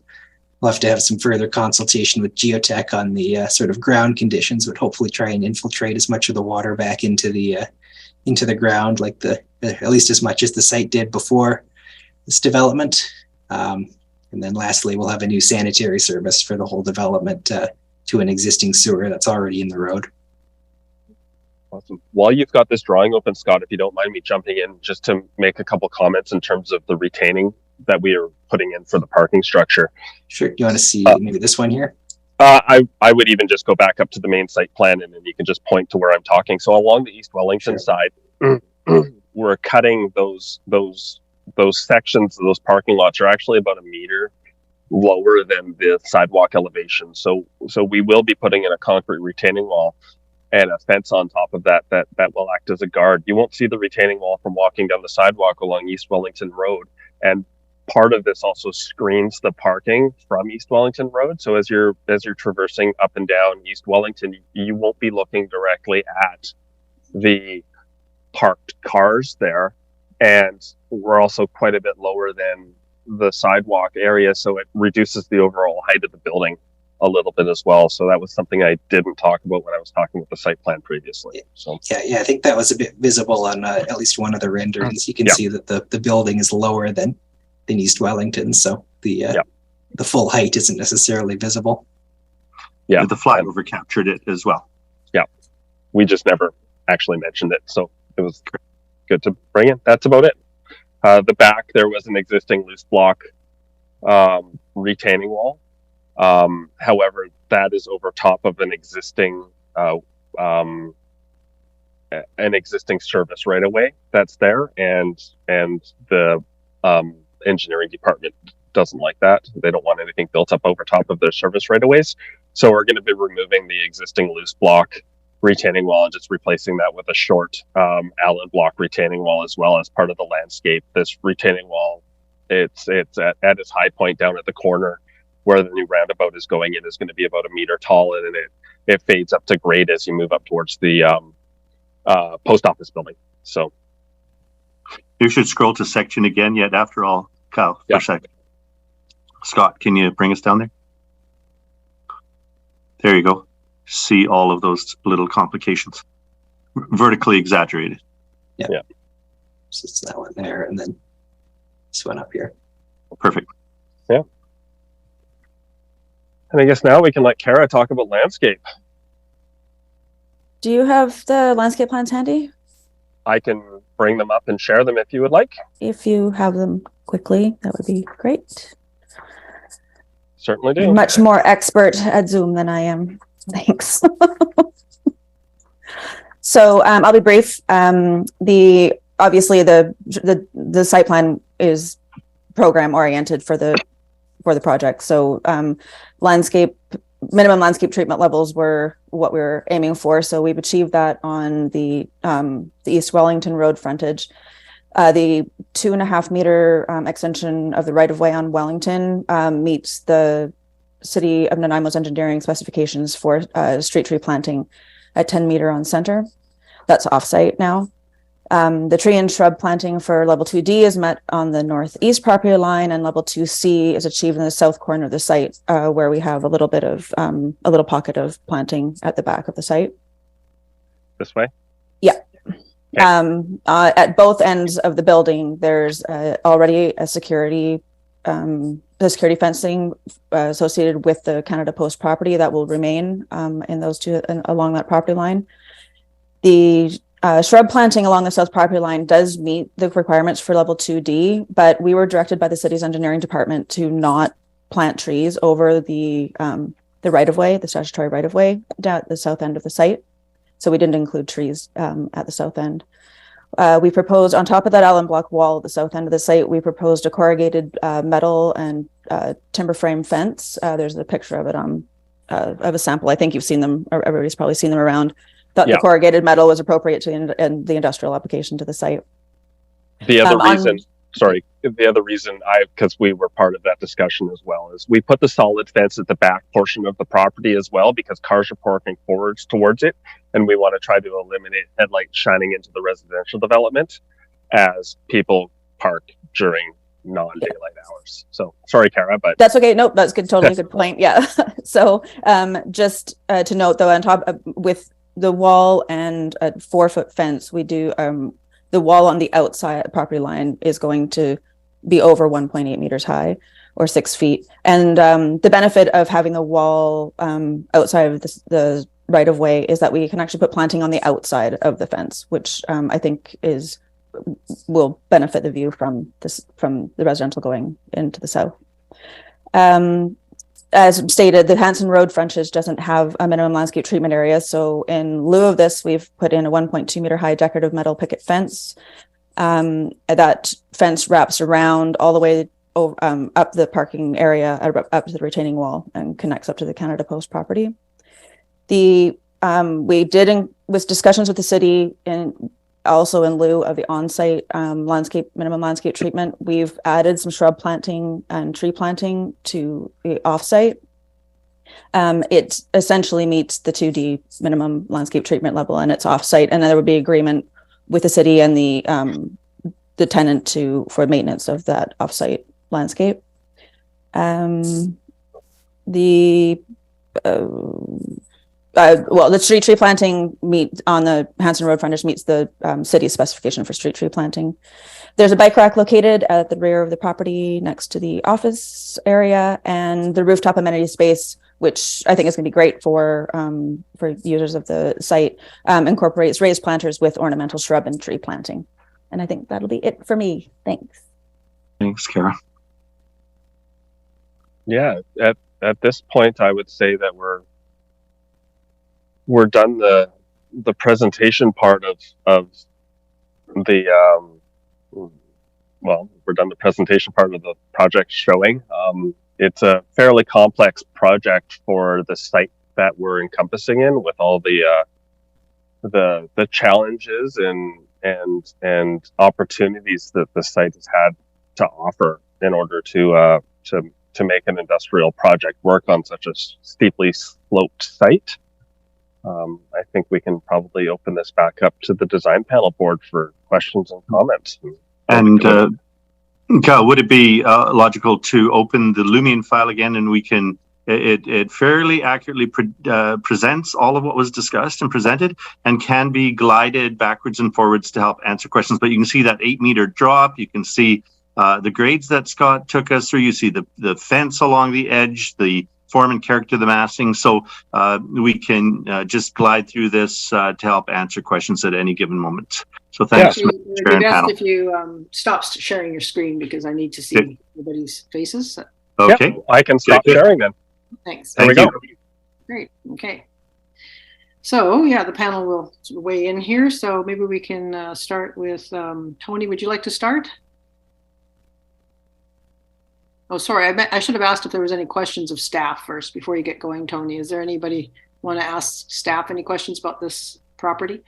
have to have some further consultation with geotech on the sort of ground conditions, but hopefully try and infiltrate as much of the water back into the ground, like at least as much as the site did before this development. And then lastly, we'll have a new sanitary service for the whole development to an existing sewer that's already in the road. Awesome. While you've got this drawing open, Scott, if you don't mind me jumping in just to make a couple comments in terms of the retaining that we are putting in for the parking structure. Sure. You want to see maybe this one here? I would even just go back up to the main site plan, and then you can just point to where I'm talking. So along the East Wellington side, we're cutting those sections of those parking lots are actually about 1 meter lower than the sidewalk elevation. So we will be putting in a concrete retaining wall and a fence on top of that will act as a guard. You won't see the retaining wall from walking down the sidewalk along East Wellington Road. And part of this also screens the parking from East Wellington Road. So as you're traversing up and down East Wellington, you won't be looking directly at the parked cars there. And we're also quite a bit lower than the sidewalk area, so it reduces the overall height of the building a little bit as well. So that was something I didn't talk about when I was talking with the site plan previously. So yeah, I think that was a bit visible on at least one of the renderings. You can see that the building is lower than East Wellington, so the full height isn't necessarily visible. Yeah, the flyover captured it as well. Yeah, we just never actually mentioned it, so it was good to bring in. That's about it. The back, there was an existing loose block retaining wall. However, that is over top of an existing service right away that's there, and the engineering department doesn't like that. They don't want anything built up over top of their service right aways. So we're going to be removing the existing loose block retaining wall and just replacing that with a short Allen block retaining wall as well as part of the landscape. This retaining wall, it's at its high point down at the corner where the new roundabout is going in, is going to be about 1 meter tall, and it fades up to grade as you move up towards the post office building. So you should scroll to section again yet after all, Kyle, for a second. Scott, can you bring us down there? There you go. See all of those little complications. Vertically exaggerated. Yeah. So it's that one there, and then this one up here. Perfect. Yeah. And I guess now we can let Kara talk about landscape. Do you have the landscape plans handy? I can bring them up and share them if you would like. If you have them quickly, that would be great. Certainly do. Much more expert at Zoom than I am. Thanks. So I'll be brief. Obviously the site plan is program oriented for the project. So minimum landscape treatment levels were what we were aiming for. So we've achieved that on the East Wellington Road frontage. The 2.5 meter extension of the right of way on Wellington meets the City of Nanaimo's engineering specifications for street tree planting at 10 meter on center. That's offsite now. The tree and shrub planting for level 2D is met on the northeast property line, and level 2C is achieved in the south corner of the site, where we have a little pocket of planting at the back of the site. This way? Yeah. Okay. At both ends of the building, there's already a security fencing associated with the Canada Post property that will remain in those two along that property line. The shrub planting along the south property line does meet the requirements for level 2D, but we were directed by the city's engineering department to not plant trees over the right of way, the statutory right of way down at the south end of the site. So we didn't include trees at the south end. We proposed on top of that Allen block wall at the south end of the site, we proposed a corrugated metal and timber frame fence. There's a picture of it of a sample. I think you've seen them, or everybody's probably seen them around. Thought the corrugated metal was appropriate to the industrial application to the site. The other reason because we were part of that discussion as well, is we put the solid fence at the back portion of the property as well, because cars are parking forwards towards it, and we want to try to eliminate headlights shining into the residential development as people park during non-daylight hours. So sorry, Kara, but that's okay. Nope, that's good. Totally good point. Yeah. So just to note though, on top with the wall and a 4-foot fence, we do the wall on the outside property line is going to be over 1.8 meters high, or 6 feet. And the benefit of having the wall outside of the right of way is that we can actually put planting on the outside of the fence, which I think will benefit the view from the residential going into the south. As stated, the Hanson Road frontage doesn't have a minimum landscape treatment area. So in lieu of this, we've put in a 1.2 meter high decorative metal picket fence. That fence wraps around all the way up the parking area, up to the retaining wall, and connects up to the Canada Post property. We did with discussions with the city, and also in lieu of the on-site minimum landscape treatment, we've added some shrub planting and tree planting to the off-site. It essentially meets the 2D minimum landscape treatment level, and it's off-site, and there would be agreement with the city and the tenant for maintenance of that off-site landscape. The street tree planting on the Hanson Road frontage meets the city's specification for street tree planting. There's a bike rack located at the rear of the property next to the office area, and the rooftop amenity space, which I think is going to be great for users of the site, incorporates raised planters with ornamental shrub and tree planting. And I think that'll be it for me. Thanks. Thanks, Kara. Yeah, at this point, I would say that we're done the presentation part of the we're done the presentation part of the project showing. It's a fairly complex project for the site that we're encompassing in, with all the challenges and opportunities that the site has had to offer in order to make an industrial project work on such a steeply sloped site. I think we can probably open this back up to the design panel board for questions and comments. And Kyle, would it be logical to open the Lumion file again, and we can, it fairly accurately presents all of what was discussed and presented, and can be glided backwards and forwards to help answer questions. But you can see that 8 meter drop. You can see the grades that Scott took us through. You see the fence along the edge, the form and character of the massing. So we can just glide through this to help answer questions at any given moment. So thanks, It would be Chair and best panel. if you stop sharing your screen because I need to see everybody's faces. Okay. Yep, I can stop Good. sharing then. Thanks. There we Thank go. you. Great. Okay. So yeah, the panel will weigh in here. So maybe we can start with Tony. Would you like to start? Oh, sorry. I should have asked if there was any questions of staff first before you get going, Tony. Is there anybody want to ask staff any questions about this property?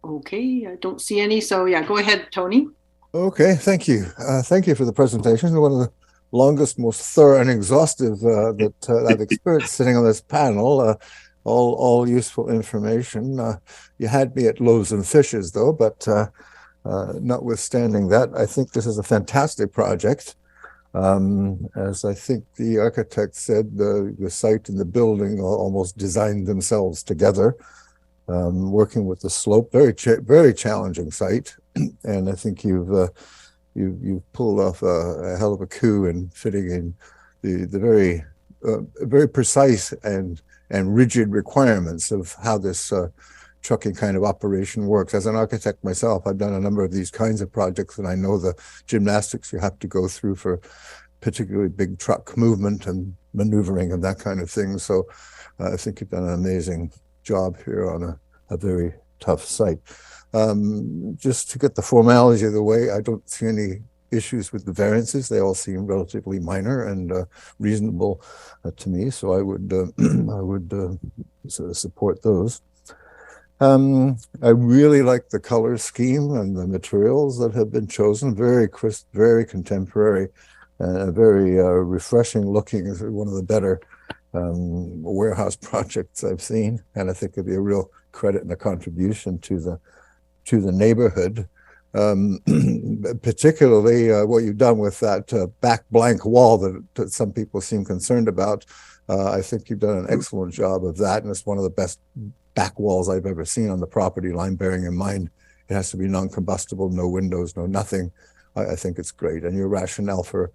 Okay, I don't see any. So yeah, go ahead, Tony. Okay, thank you. Thank you for the presentation. One of the longest, most thorough and exhaustive that I've experienced sitting on this panel. All useful information. You had me at loaves and fishes though, but notwithstanding that, I think this is a fantastic project. As I think the architect said, the site and the building almost designed themselves together. Working with the slope, very challenging site, and I think you've pulled off a hell of a coup in fitting in the very precise and rigid requirements of how this trucking kind of operation works. As an architect myself, I've done a number of these kinds of projects, and I know the gymnastics you have to go through for particularly big truck movement and maneuvering and that kind of thing. So I think you've done an amazing job here on a very tough site. Just to get the formality of the way, I don't see any issues with the variances. They all seem relatively minor and reasonable to me. So I would sort of support those. I really like the color scheme and the materials that have been chosen. Very crisp, very contemporary, very refreshing looking. Is one of the better warehouse projects I've seen, and I think it'd be a real credit and a contribution to the neighborhood. Particularly what you've done with that back blank wall that some people seem concerned about. I think you've done an excellent job of that, and it's one of the best back walls I've ever seen on the property line, bearing in mind it has to be non-combustible, no windows, no nothing. I think it's great, and your rationale for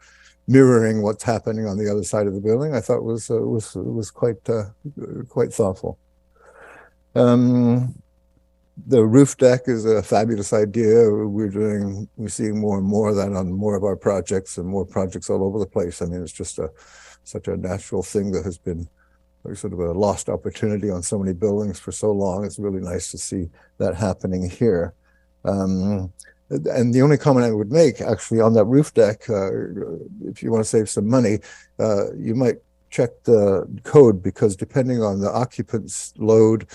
mirroring what's happening on the other side of the building, I thought was quite thoughtful. The roof deck is a fabulous idea. We're seeing more and more of that on more of our projects and more projects all over the place. I mean, it's just such a natural thing that has been sort of a lost opportunity on so many buildings for so long. It's really nice to see that happening here. And the only comment I would make actually on that roof deck, if you want to save some money, you might check the code, because depending on the occupant's load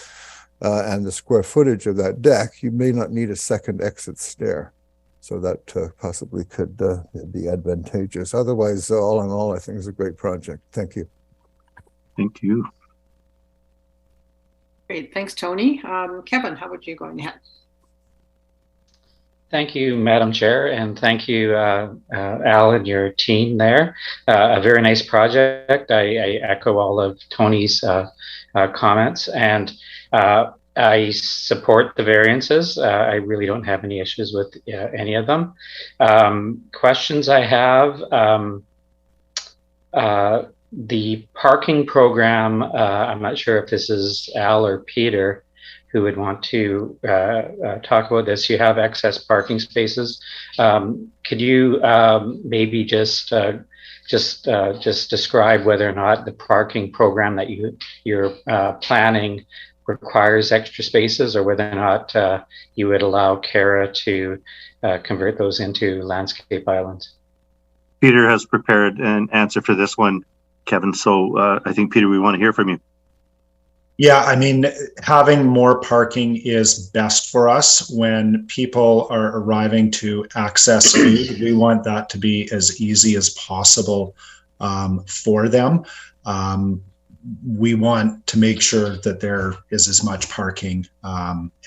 and the square footage of that deck, you may not need a second exit stair. So that possibly could be advantageous. Otherwise, all in all, I think it's a great project. Thank you. Thank you. Great, thanks, Tony. Kevin, how would you go ahead? Thank you, Madam Chair, and thank you, Al and your team there. A very nice project. I echo all of Tony's comments, and I support the variances. I really don't have any issues with any of them. Questions I have, the parking program, I'm not sure if this is Al or Peter who would want to talk about this. You have excess parking spaces. Could you maybe just describe whether or not the parking program that you're planning requires extra spaces, or whether or not you would allow Kara to convert those into landscape islands? Peter has prepared an answer for this one, Kevin. So I think, Peter, we want to hear from you. Yeah, I mean, having more parking is best for us. When people are arriving to access food, we want that to be as easy as possible for them. We want to make sure that there is as much parking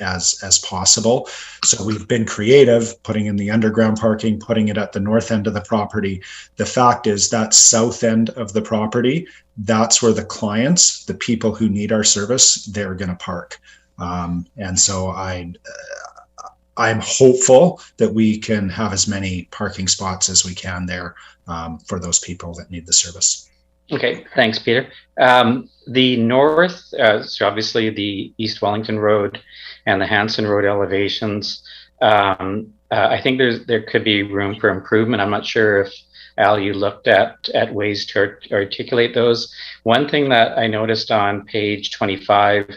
as possible. So we've been creative, putting in the underground parking, putting it at the north end of the property. The fact is that south end of the property, that's where the clients, the people who need our service, they're going to park. And so I I'm hopeful that we can have as many parking spots as we can there for those people that need the service. Okay, thanks, Peter. The north, so obviously the East Wellington Road and the Hanson Road elevations, I think there could be room for improvement. I'm not sure if, Al, you looked at ways to articulate those. One thing that I noticed on page 25,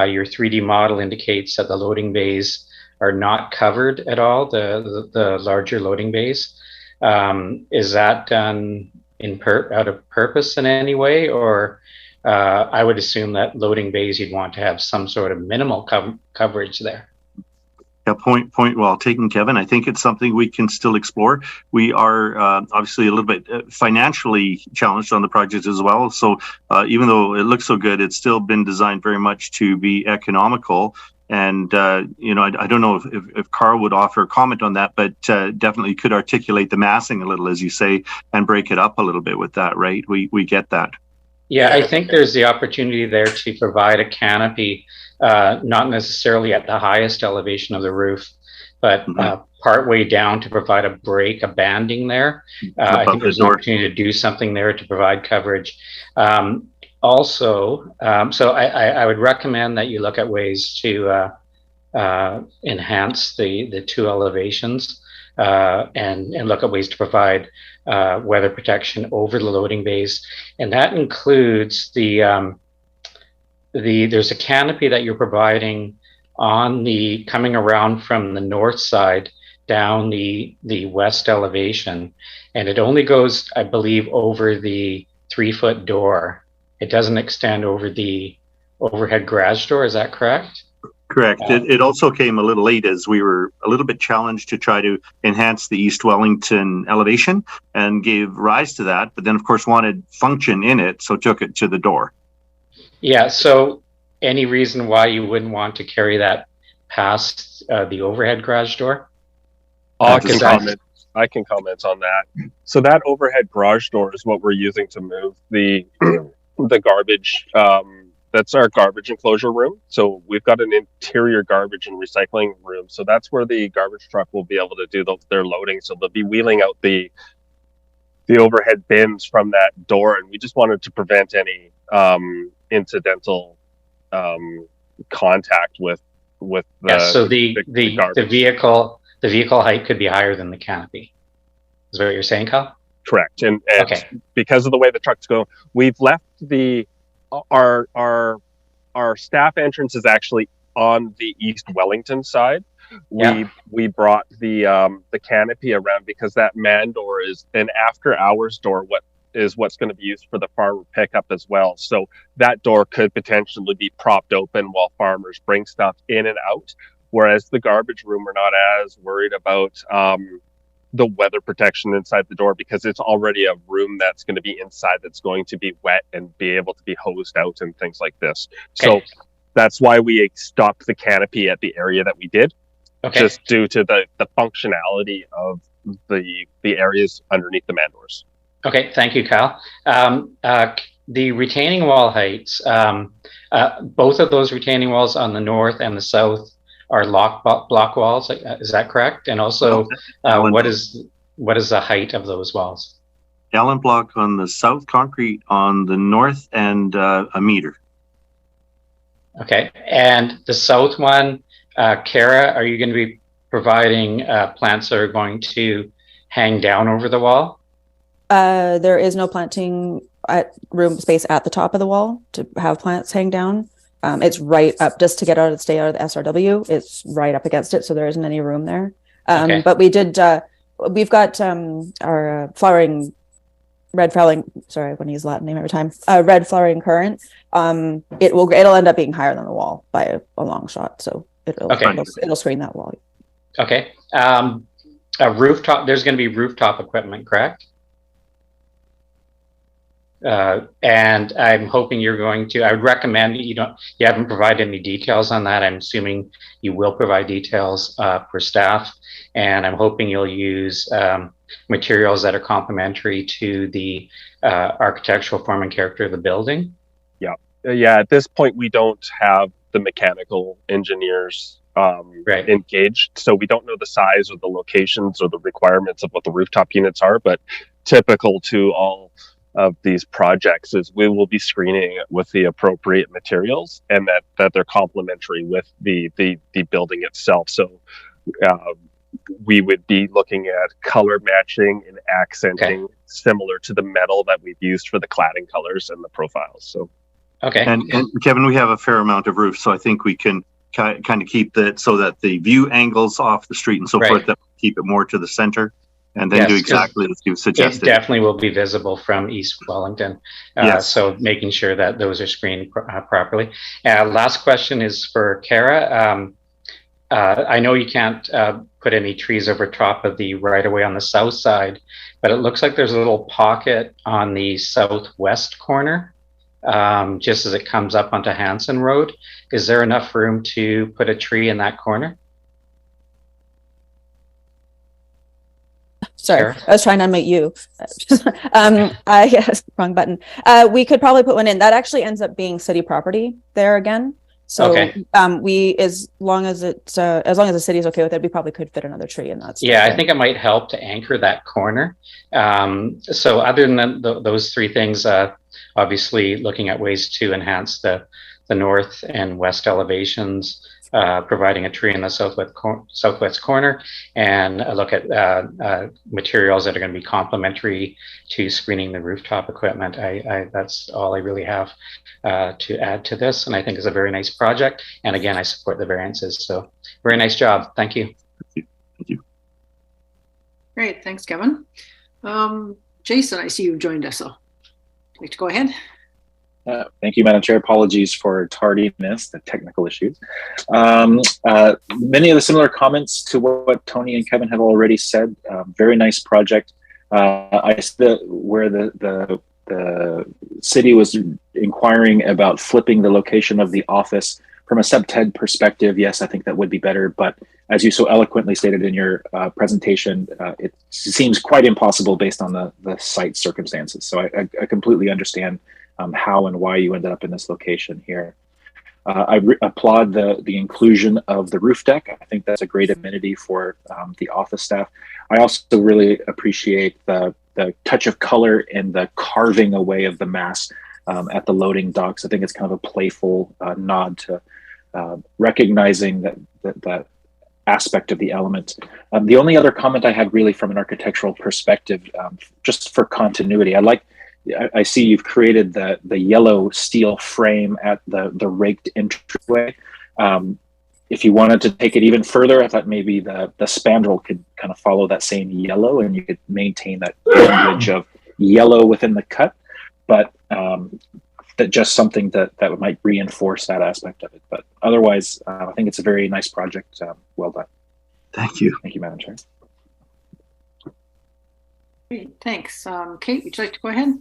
your 3D model indicates that the loading bays are not covered at all, the larger loading bays. Is that done out of purpose in any way, or I would assume that loading bays you'd want to have some sort of minimal coverage there? Yeah, point well taken, Kevin. I think it's something we can still explore. We are obviously a little bit financially challenged on the project as well. So even though it looks so good, it's still been designed very much to be economical. And you know, I don't know if Carl would offer a comment on that, but definitely could articulate the massing a little, as you say, and break it up a little bit with that, right? We get that. Yeah, I think there's the opportunity there to provide a canopy, not necessarily at the highest elevation of the roof, but partway down to provide a break, a banding there. I think there's an opportunity to do something there to provide coverage. Also, so I would recommend that you look at ways to enhance the two elevations and look at ways to provide weather protection over the loading bays, and that includes there's a canopy that you're providing on the coming around from the north side down the west elevation, and it only goes, I believe, over the 3-foot door. It doesn't extend over the overhead garage door. Is that correct? Correct. It also came a little late as we were a little bit challenged to try to enhance the East Wellington elevation and gave rise to that, but then of course wanted function in it, so took it to the door. Yeah, so any reason why you wouldn't want to carry that past the overhead garage door? I can comment on that. So that overhead garage door is what we're using to move the garbage. That's our garbage enclosure room. So we've got an interior garbage and recycling room. So that's where the garbage truck will be able to do their loading. So they'll be wheeling out the overhead bins from that door. And we just wanted to prevent any incidental contact with so the vehicle height could be higher than the canopy. Is that what you're saying, Kyle? Correct. And okay. Because of the way the trucks go, we've left our staff entrance is actually on the East Wellington side. We brought the canopy around because that man door is an after hours door, what's going to be used for the farmer pickup as well. So that door could potentially be propped open while farmers bring stuff in and out. Whereas the garbage room, we're not as worried about the weather protection inside the door because it's already a room that's going to be inside that's going to be wet and be able to be hosed out and things like this. Okay. So that's why we stopped the canopy at the area that we did, just due to the functionality of the areas underneath the man doors. Okay, thank you, Kyle. The retaining wall heights, both of those retaining walls on the north and the south are block walls. Is that correct? And also, what is the height of those walls? Allen block on the south, concrete on the north, and a meter. Okay, and the south one, Kara, are you going to be providing plants that are going to hang down over the wall? There is no planting room space at the top of the wall to have plants hang down. It's right up just to stay out of the SRW. It's right up against it, so there isn't any room there. But we've got our red flowering. Sorry, I want to use Latin name every time. Red flowering currant. It'll end up being higher than the wall by a long shot. So it'll screen that wall. Okay. A rooftop. There's going to be rooftop equipment, correct? And I'm hoping you're going to, I would recommend you haven't provided any details on that. I'm assuming you will provide details for staff, and I'm hoping you'll use materials that are complementary to the architectural form and character of the building. Yeah. At this point, we don't have the mechanical engineers Right. engaged. So we don't know the size or the locations or the requirements of what the rooftop units are, but typical to all of these projects is we will be screening with the appropriate materials, and that they're complementary with the building itself. So we would be looking at color matching and accenting similar to the metal that we've used for the cladding colors and the profiles. So and Kevin, we have a fair amount of roofs, so I think we can kind of keep that so that the view angles off the street and so forth, that keep it more to the center, and then do exactly as you suggested. It definitely will be visible from East Wellington. So making sure that those are screened properly. Last question is for Kara. I know you can't put any trees over top of the right-of-way on the south side, but it looks like there's a little pocket on the southwest corner, just as it comes up onto Hanson Road. Is there enough room to put a tree in that corner? Sorry, I was trying to unmute you. Yes, wrong button. We could probably put one in. That actually ends up being city property there again. So we, as long as the city is okay with it, we probably could fit another tree in that. Yeah, I think it might help to anchor that corner. So other than those three things, obviously looking at ways to enhance the north and west elevations, providing a tree in the southwest corner, and a look at materials that are going to be complementary to screening the rooftop equipment. That's all I really have to add to this, and I think it's a very nice project. And again, I support the variances. So very nice job. Thank you. Thank you. Great. Thanks, Kevin. Jason, I see you've joined us. So like to go ahead. Thank you, Madam Chair. Apologies for tardiness, the technical issues. Many of the similar comments to what Tony and Kevin have already said. Very nice project. I see where the city was inquiring about flipping the location of the office from a sub-TED perspective. Yes, I think that would be better. But as you so eloquently stated in your presentation, it seems quite impossible based on the site circumstances. So I completely understand how and why you ended up in this location here. I applaud the inclusion of the roof deck. I think that's a great amenity for the office staff. I also really appreciate the touch of and the carving away of the mast at the loading docks. I think it's kind of a playful nod to recognizing that aspect of the element. The only other comment I had really from an architectural perspective, just for continuity, I see you've created the yellow steel frame at the raked entryway. If you wanted to take it even further, I thought maybe the spandrel could kind of follow that same yellow, and you could maintain that image of yellow within the cut. But that just something that might reinforce that aspect of it. But otherwise, I think it's a very nice project. Well done. Thank you. Thank you, Madam Chair. Great, thanks. Kate, would you like to go ahead?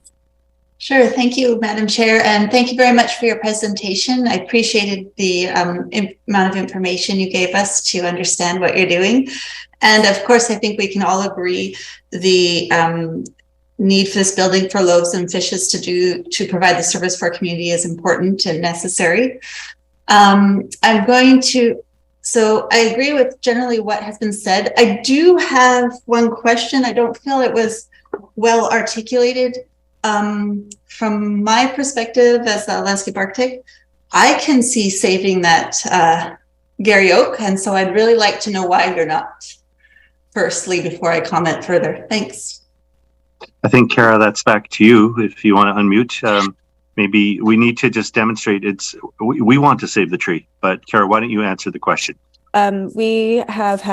Sure. Thank you, Madam Chair, and thank you very much for your presentation. I appreciated the amount of information you gave us to understand what you're doing. And of course, I think we can all agree the need for this building for loaves and fishes to provide the service for our community is important and necessary. So I agree with generally what has been said. I do have one question. I don't feel it was well articulated. From my perspective as a landscape architect, I can see saving that Gary Oak, and so I'd really like to know why you're not, firstly, before I comment further. Thanks. I think, Kara, that's back to you. If you want to unmute, maybe we need to just demonstrate we want to save the tree, but Kara, why don't you answer the question? We have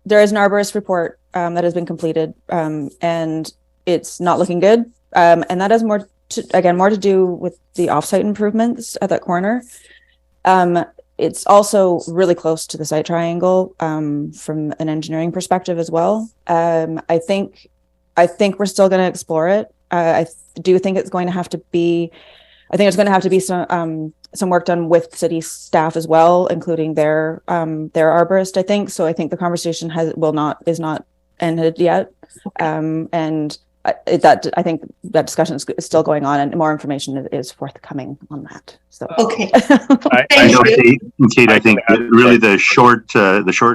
there is an arborist report that has been completed, and it's not looking good. And that has more to do with the offsite improvements at that corner. It's also really close to the site triangle from an engineering perspective as well. I think we're still going to explore it. I do think it's going to have to be. I think there's going to have to be some work done with city staff as well, including their arborist. I think so. I think the conversation is not ended yet, and I think that discussion is still going on, and more information is forthcoming on that. So Okay. I know, Kate, I think really the short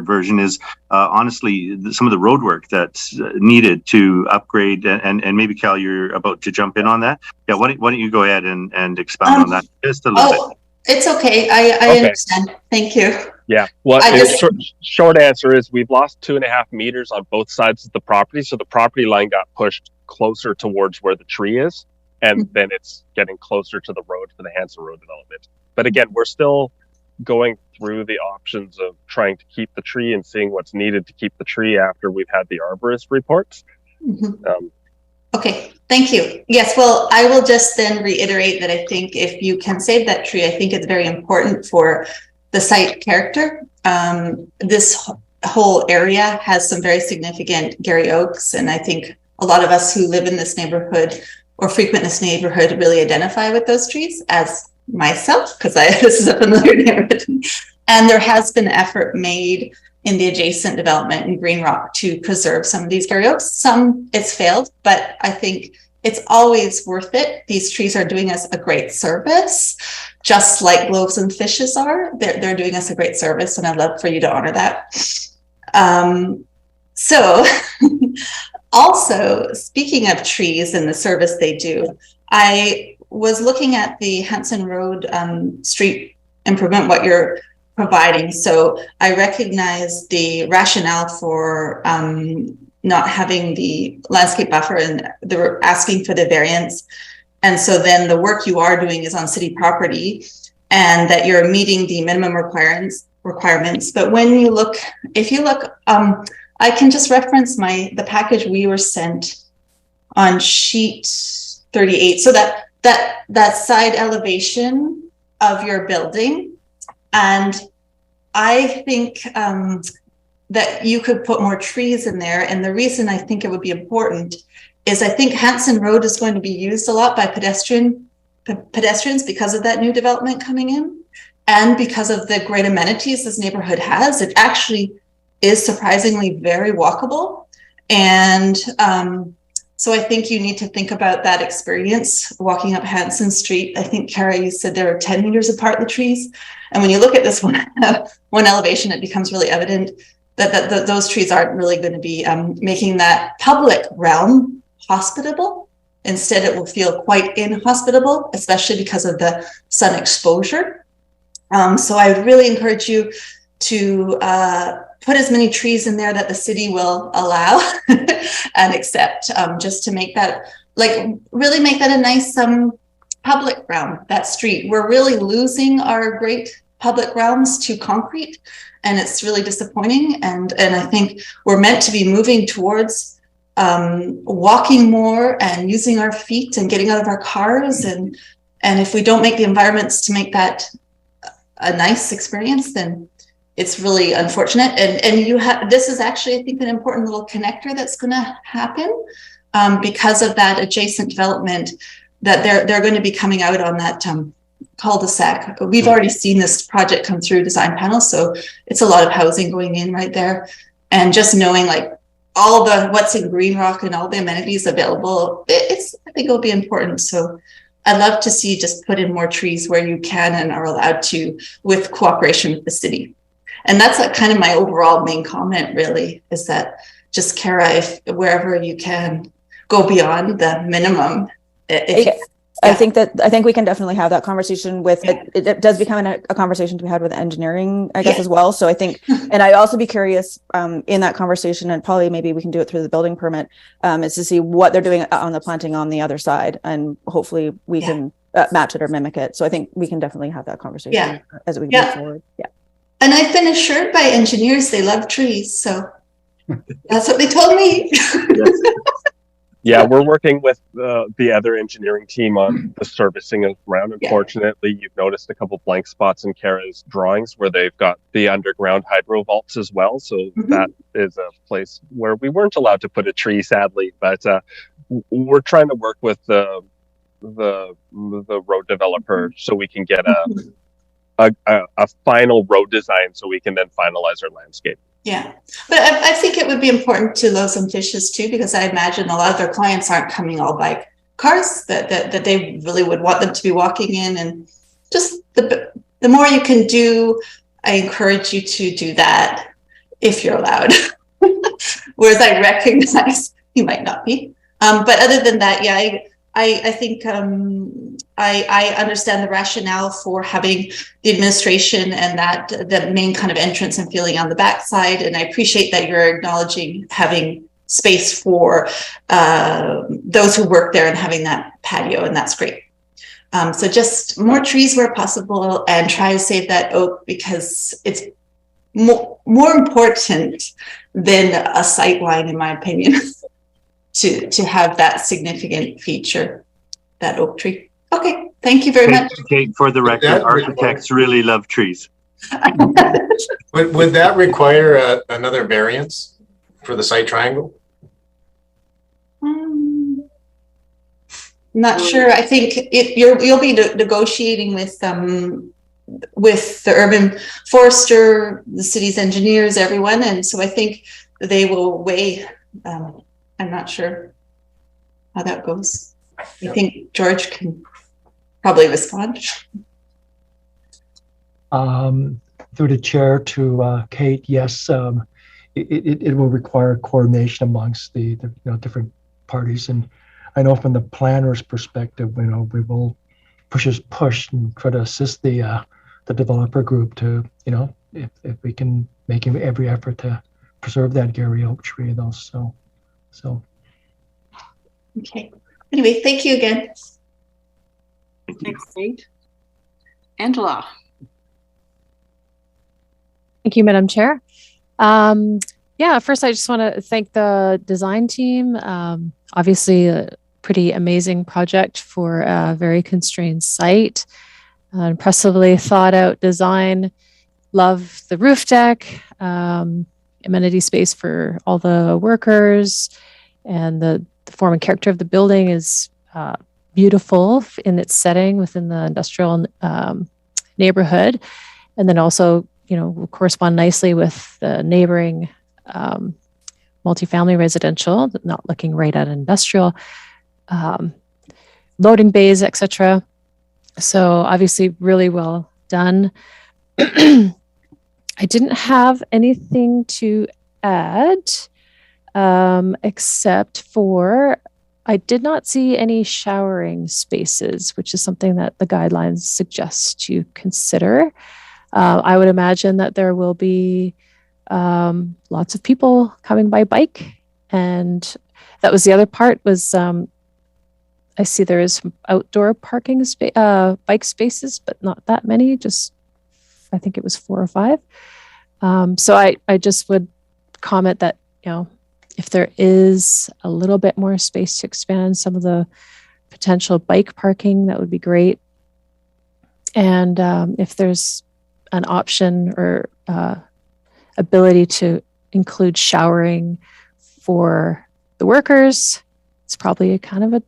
version is honestly some of the road work that's needed to upgrade, and maybe Cal, you're about to jump in on that. Yeah, why don't you go ahead and expound on that just a little bit. It's okay. I understand. Thank you. Yeah. Well, short answer is we've lost 2.5 meters on both sides of the property. So the property line got pushed closer towards where the tree is, and then it's getting closer to the road for the Hanson Road development. But again, we're still going through the options of trying to keep the tree and seeing what's needed to keep the tree after we've had the arborist reports. Okay, thank you. Yes, well, I will just then reiterate that I think if you can save that tree, I think it's very important for the site character. This whole area has some very significant Gary Oaks, and I think a lot of us who live in this neighborhood or frequent this neighborhood really identify with those trees, as myself, because this is a familiar neighborhood. And there has been effort made in the adjacent development in Green Rock to preserve some of these Gary Oaks. Some it's failed, but I think it's always worth it. These trees are doing us a great service, just like Loaves and Fishes are. They're doing us a great service, and I'd love for you to honor that. So also, speaking of trees and the service they do, I was looking at the Hanson Road street improvement, what you're providing. So I recognize the rationale for not having the landscape buffer, and they're asking for the variance. And so then the work you are doing is on city property, and that you're meeting the minimum requirements. But when you look, if you look, I can just reference the package we were sent on sheet 38. So that side elevation of your building. And I think that you could put more trees in there. And the reason I think it would be important is I think Hanson Road is going to be used a lot by pedestrians because of that new development coming in, and because of the great amenities this neighborhood has. It actually is surprisingly very walkable. And so I think you need to think about that experience walking up Hanson Street. I think, Kara, you said there are 10 meters apart, the trees. And when you look at this one elevation, it becomes really evident that those trees aren't really going to be making that public realm hospitable. Instead, it will feel quite inhospitable, especially because of the sun exposure. So I really encourage you to put as many trees in there that the city will allow and accept, just to make that, really make that a nice public realm, that street. We're really losing our great public realms to concrete, and it's really disappointing. And I think we're meant to be moving towards walking more and using our feet and getting out of our cars. And if we don't make the environments to make that a nice experience, then it's really unfortunate. And this is actually, I think, an important little connector that's going to happen because of that adjacent development, that they're going to be coming out on that cul-de-sac. We've already seen this project come through design panels, so it's a lot of housing going in right there. And just knowing all what's in Green Rock and all the amenities available, I think it'll be important. So I'd love to see just put in more trees where you can and are allowed to, with cooperation with the city. And that's kind of my overall main comment, really, is that just, Kara, if wherever you can go beyond the minimum. I think we can definitely have that conversation with it does become a conversation to be had with engineering, I guess, as well. So I think, and I'd also be curious in that conversation, and probably maybe we can do it through the building permit, is to see what they're doing on the planting on the other side, and hopefully we can match it or mimic it. So I think we can definitely have that conversation as we move forward. Yeah. And I've been assured by engineers they love trees, so that's what they told me. Yeah, we're working with the other engineering team on the servicing of ground. Unfortunately, you've noticed a couple blank spots in Kara's drawings where they've got the underground hydro vaults as well. So that is a place where we weren't allowed to put a tree, sadly. But we're trying to work with the road developer so we can get a final road design, so we can then finalize our landscape. Yeah, but I think it would be important to Loaves and Fishes too, because I imagine a lot of their clients aren't coming all by cars, that they really would want them to be walking in, and just the more you can do, I encourage you to do that if you're allowed. Whereas I recognize you might not be. But other than that, yeah, I think I understand the rationale for having the administration and that the main kind of entrance and feeling on the backside. And I appreciate that you're acknowledging having space for those who work there and having that patio, and that's great. So just more trees where possible, and try to save that oak, because it's more important than a sight line, in my opinion, to have that significant feature, that oak tree. Okay, thank you very much. Kate, for the record, architects really love trees. Would that require another variance for the site triangle? Not sure. I think you'll be negotiating with the urban forester, the city's engineers, everyone, and so I think they will weigh. I'm not sure how that goes. I think George can probably respond. Through the chair to Kate, yes, it will require coordination amongst the different parties, and I know from the planner's perspective, we will push and try to assist the developer group to, if we can make every effort to preserve that Gary oak tree, though. So. Okay. Anyway, thank you again. Thanks, Kate. Angela. Thank you, Madam Chair. First I just want to thank the design team. Obviously, a pretty amazing project for a very constrained site. Impressively thought out design. Love the roof deck, amenity space for all the workers, and the form and character of the building is beautiful in its setting within the industrial neighborhood, and then also will correspond nicely with the neighboring multifamily residential, not looking right at industrial, loading bays, etc. So obviously really well done. I didn't have anything to add, except for I did not see any showering spaces, which is something that the guidelines suggest you consider. I would imagine that there will be lots of people coming by bike, and that was the other part. Was I see there is outdoor parking bike spaces, but not that many. Just I think it was 4 or 5. So I just would comment that if there is a little bit more space to expand some of the potential bike parking, that would be great. And if there's an option or ability to include showering for the workers, it's probably a kind of a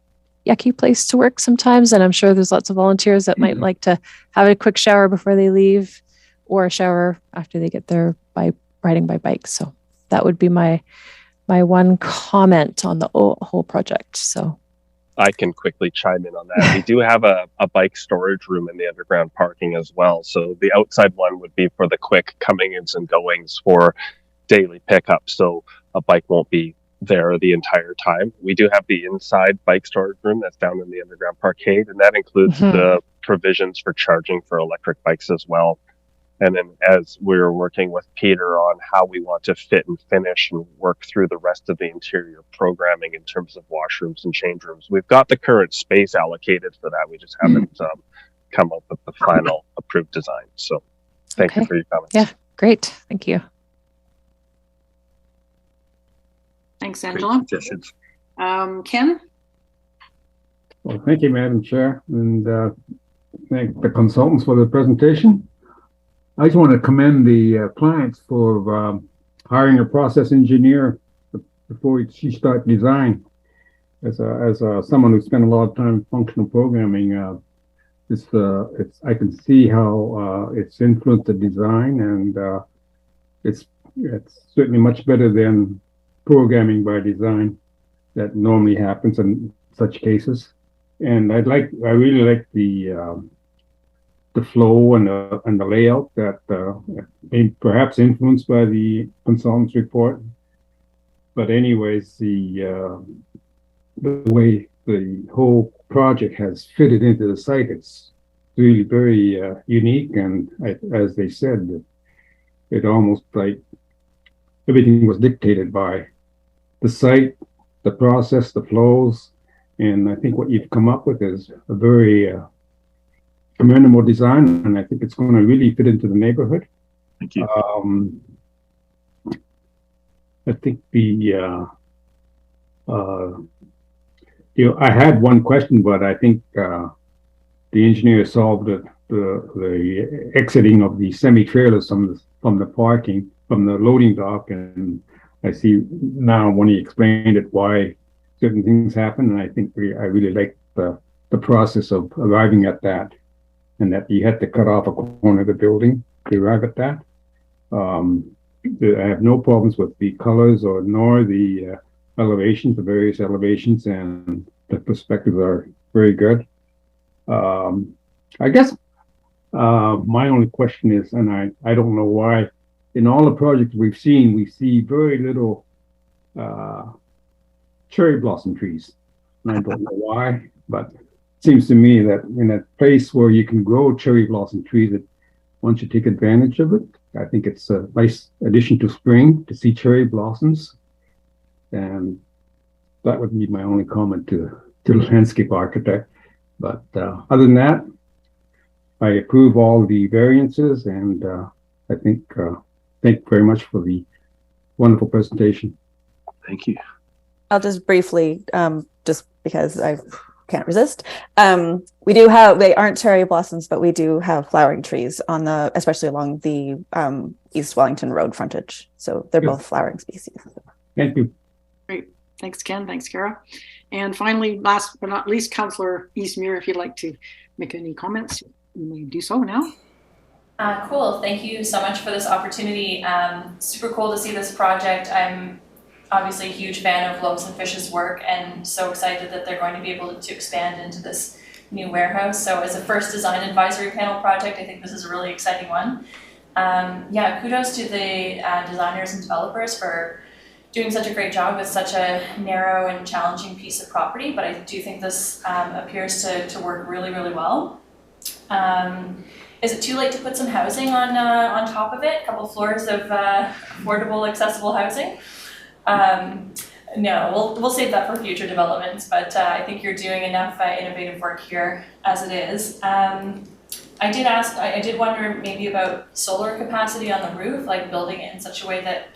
yucky place to work sometimes, and I'm sure there's lots of volunteers that might like to have a quick shower before they leave, or a shower after they get there by riding by bike. So that would be my one comment on the whole project. So I can quickly chime in on that. We do have a bike storage room in the underground parking as well. So the outside one would be for the quick coming-ins and goings for daily pickup. So a bike won't be there the entire time. We do have the inside bike storage room that's down in the underground parkade, and that includes the provisions for charging for electric bikes as well. And then as we're working with Peter on how we want to fit and finish and work through the rest of the interior programming in terms of washrooms and change rooms, we've got the current space allocated for that. We just haven't come up with the final approved design. So thank you for your comments. Yeah, great. Thank you. Thanks, Angela. Ken? Well, thank you, Madam Chair, and thank the consultants for the presentation. I just want to commend the clients for hiring a process engineer before she started design. As someone who spent a lot of time functional programming, I can see how it's influenced the design, and it's it's certainly much better than programming by design that normally happens in such cases. And I really like the flow and the layout that perhaps influenced by the consultant's report. But anyways, the way the whole project has fitted into the site, it's really very unique. And as they said, it almost like everything was dictated by the site, the process, the flows. And I think what you've come up with is a very commendable design, and I think it's going to really fit into the neighborhood. Thank you. I think I had one question, but I think the engineer solved it. The exiting of the semi-trailers from the parking, from the loading dock, and I see now when he explained it why certain things happen, and I think I really like the process of arriving at that, and that you had to cut off a corner of the building to arrive at that. I have no problems with the colors nor the elevations, the various elevations, and the perspectives are very good. I guess my only question is, and I don't know why, in all the projects we've seen, we see very little cherry blossom trees. And I don't know why, but it seems to me that in a place where you can grow cherry blossom trees, that once you take advantage of it, I think it's a nice addition to spring to see cherry blossoms. And that would be my only comment to the landscape architect. But other than that, I approve all the variances, and I think thank you very much for the wonderful presentation. Thank you. I'll just briefly, just because I can't resist. We do have, they aren't cherry blossoms, but we do have flowering trees on especially along the East Wellington Road frontage. So they're both flowering species. Thank you. Great. Thanks, Ken. Thanks, Kara. And finally, last but not least, Councillor Eastmere, if you'd like to make any comments, you may do so now. Cool. Thank you so much for this opportunity. Super cool to see this project. I'm obviously a huge fan of Loaves and Fishes' work, and so excited that they're going to be able to expand into this new warehouse. So as a first design advisory panel project, I think this is a really exciting one. Yeah, kudos to the designers and developers for doing such a great job with such a narrow and challenging piece of property, but I do think this appears to work really, really well. Is it too late to put some housing on top of it? A couple floors of affordable, accessible housing? No, we'll save that for future developments, but I think you're doing enough innovative work here as it is. I did wonder maybe about solar capacity on the roof, like building it in such a way that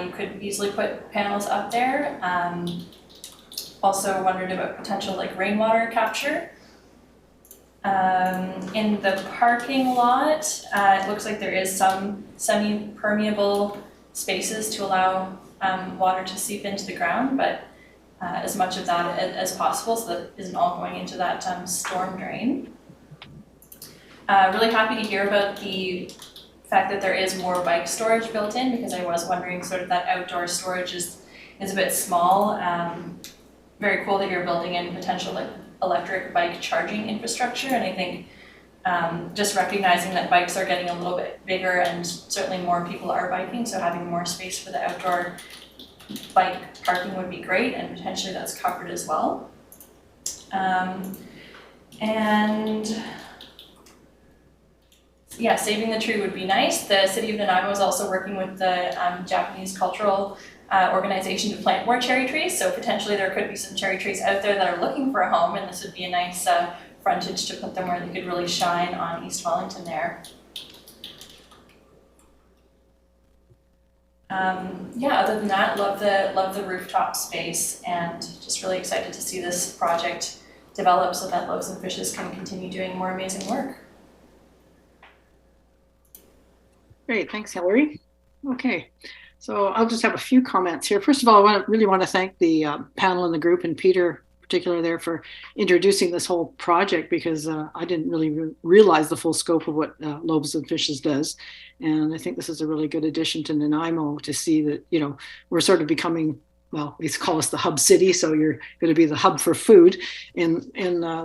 you could easily put panels up there. Also wondered about potential like rainwater capture. In the parking lot, it looks like there is some semi-permeable spaces to allow water to seep into the ground, but as much of that as possible so that isn't all going into that storm drain. Really happy to hear about the fact that there is more bike storage built in, because I was wondering sort of that outdoor storage is a bit small. Very cool that you're building in potential like electric bike charging infrastructure, and I think just recognizing that bikes are getting a little bit bigger and certainly more people are biking, so having more space for the outdoor bike parking would be great, and potentially that's covered as well. And yeah, saving the tree would be nice. The city of Nanaimo is also working with the Japanese cultural organization to plant more cherry trees, so potentially there could be some cherry trees out there that are looking for a home, and this would be a nice frontage to put them where they could really shine on East Wellington there. Yeah, other than that, love the rooftop space, and just really excited to see this project develop so that Loaves and Fishes can continue doing more amazing work. Great, thanks, Hillary. Okay, so I'll just have a few comments here. First of all, I really want to thank the panel and the group, and Peter particular there for introducing this whole project, because I didn't really realize the full scope of what Loaves and Fishes does. And I think this is a really good addition to Nanaimo to see that, you know, we're sort of becoming, well, let's call us the hub city. So you're going to be the hub for food in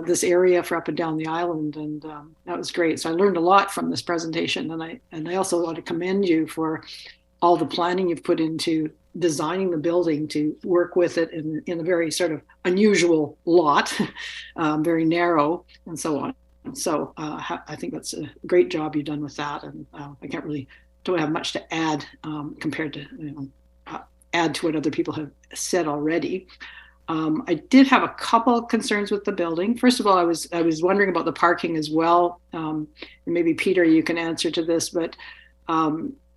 this area for up and down the island. And that was great. So I learned a lot from this presentation. And I also want to commend you for all the planning you've put into designing the building to work with it in a very sort of unusual lot, very narrow and so on. So I think that's a great job you've done with that. And I don't have much to add compared to, you know, add to what other people have said already. I did have a couple of concerns with the building. First of all, I was wondering about the parking as well. And maybe Peter, you can answer to this, but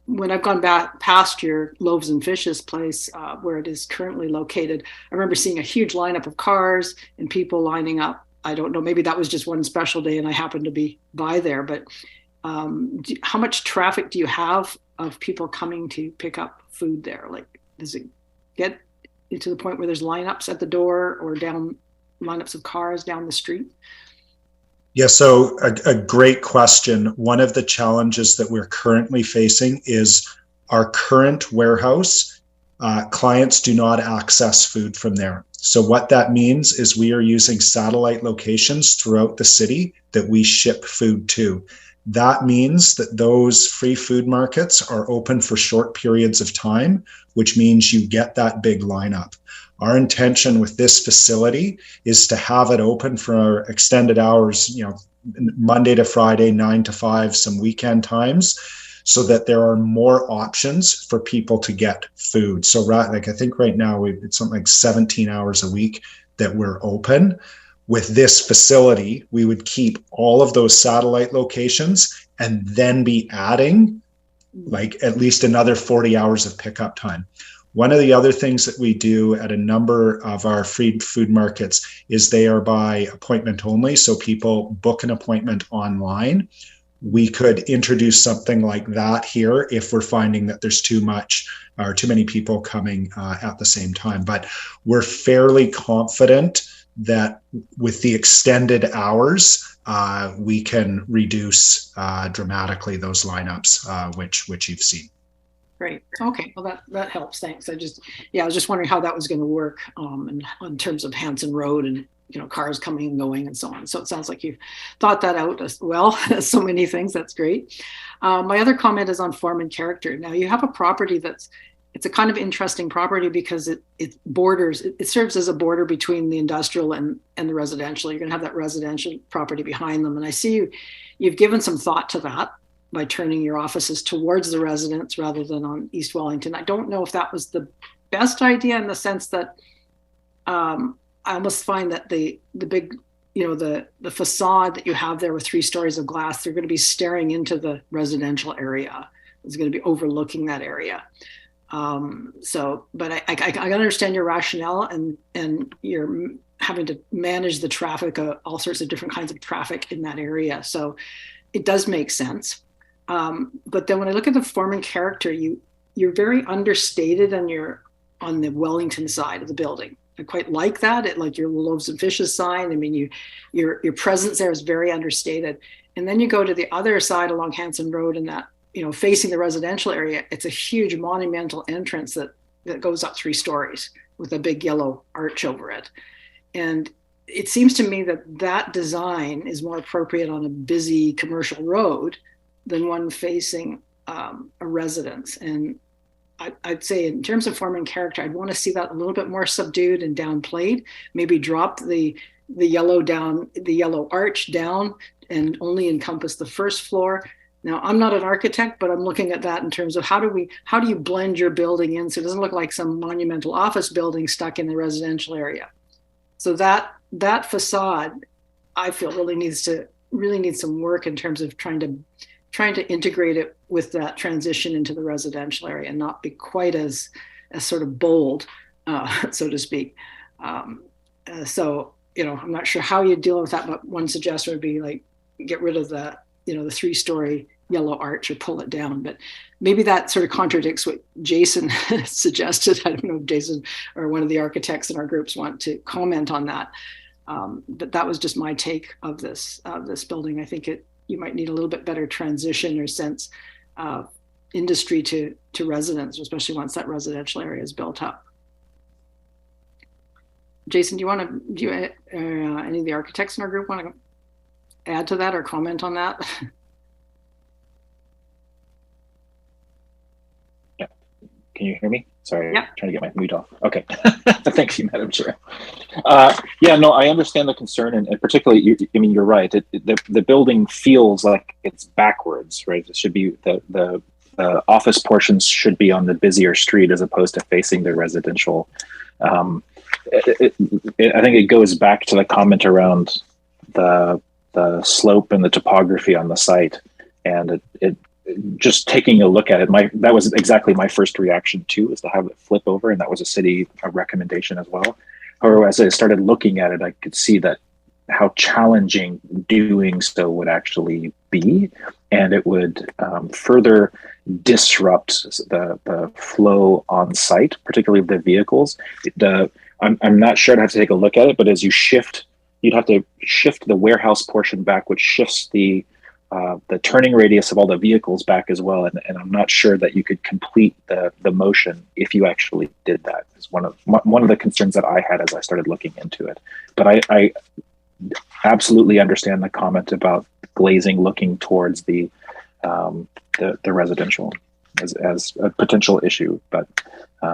when I've gone back past your Loaves and Fishes place, where it is currently located, I remember seeing a huge lineup of cars and people lining up. I don't know, maybe that was just one special day and I happened to be by there, but how much traffic do you have of people coming to pick up food there? Like, does it get to the point where there's lineups at the door or down lineups of cars down the street? Yeah, so a great question. One of the challenges that we're currently facing is our current warehouse, clients do not access food from there. So what that means is we are using satellite locations throughout the city that we ship food to. That means that those free food markets are open for short periods of time, which means you get that big lineup. Our intention with this facility is to have it open for extended hours, you know, Monday to Friday, 9 to 5, some weekend times, so that there are more options for people to get food. So like I think right now it's something like 17 hours a week that we're open. With this facility, we would keep all of those satellite locations and then be adding like at least another 40 hours of pickup time. One of the other things that we do at a number of our free food markets is they are by appointment only. So people book an appointment online. We could introduce something like that here if we're finding that there's too much or too many people coming at the same time. But we're fairly confident that with the extended hours, we can reduce dramatically those lineups, which you've seen. Great. Okay. Well, that helps. Thanks. I was just wondering how that was going to work in terms of Hanson Road and, you know, cars coming and going and so on. So it sounds like you've thought that out as well as so many things. That's great. My other comment is on form and character. Now you have a property it's a kind of interesting property because it serves as a border between the industrial and the residential. You're going to have that residential property behind them. And I see you've given some thought to that by turning your offices towards the residents rather than on East Wellington. I don't know if that was the best idea in the sense that I almost find that the big, you know, the facade that you have there with 3 stories of glass, they're going to be staring into the residential area. It's going to be overlooking that area. But I understand your rationale and you're having to manage the traffic, all sorts of different kinds of traffic in that area. So it does make sense. But then when I look at the form and character, you're very understated and you're on the Wellington side of the building. I quite like that. It like your Loaves and Fishes sign. I mean, your presence there is very understated. And then you go to the other side along Hanson Road and that, you know, facing the residential area, it's a huge monumental entrance that goes up 3 stories with a big yellow arch over it. And it seems to me that design is more appropriate on a busy commercial road than one facing a residence. And I'd say in terms of form and character, I'd want to see that a little bit more subdued and downplayed. Maybe drop the yellow arch down and only encompass the first floor. Now, I'm not an architect, but I'm looking at that in terms of how do you blend your building in so it doesn't look like some monumental office building stuck in the residential area. So that facade, I feel really needs some work in terms of trying to integrate it with that transition into the residential area and not be quite as sort of bold, so to speak. So, you know, I'm not sure how you deal with that, but one suggestion would be like get rid of the 3-story yellow arch or pull it down. But maybe that sort of contradicts what Jason suggested. I don't know if Jason or one of the architects in our groups want to comment on that. But that was just my take of this building. I think you might need a little bit better transition or sense of industry to residents, especially once that residential area is built up. Jason, do any of the architects in our group want to add to that or comment on that? Yeah. Can you hear me? Sorry, yeah. Trying to get my mute off. Okay. Thank you, Madam Chair. Yeah, no, I understand the concern, and particularly, you're right. The building feels like it's backwards, right? It should be the office portions should be on the busier street as opposed to facing the residential. I think it goes back to the comment around the slope and the topography on the site, and it just taking a look at it, that was exactly my first reaction too, is to have it flip over, and that was a city recommendation as well. However, as I started looking at it, I could see that how challenging doing so would actually be, and it would further disrupt the flow on site, particularly of the vehicles. I'm not sure. I'd have to take a look at it, but as you'd have to shift the warehouse portion back, which shifts the turning radius of all the vehicles back as well. And I'm not sure that you could complete the motion if you actually did that. Is one of the concerns that I had as I started looking into it. But I absolutely understand the comment about glazing looking towards the residential as a potential issue, but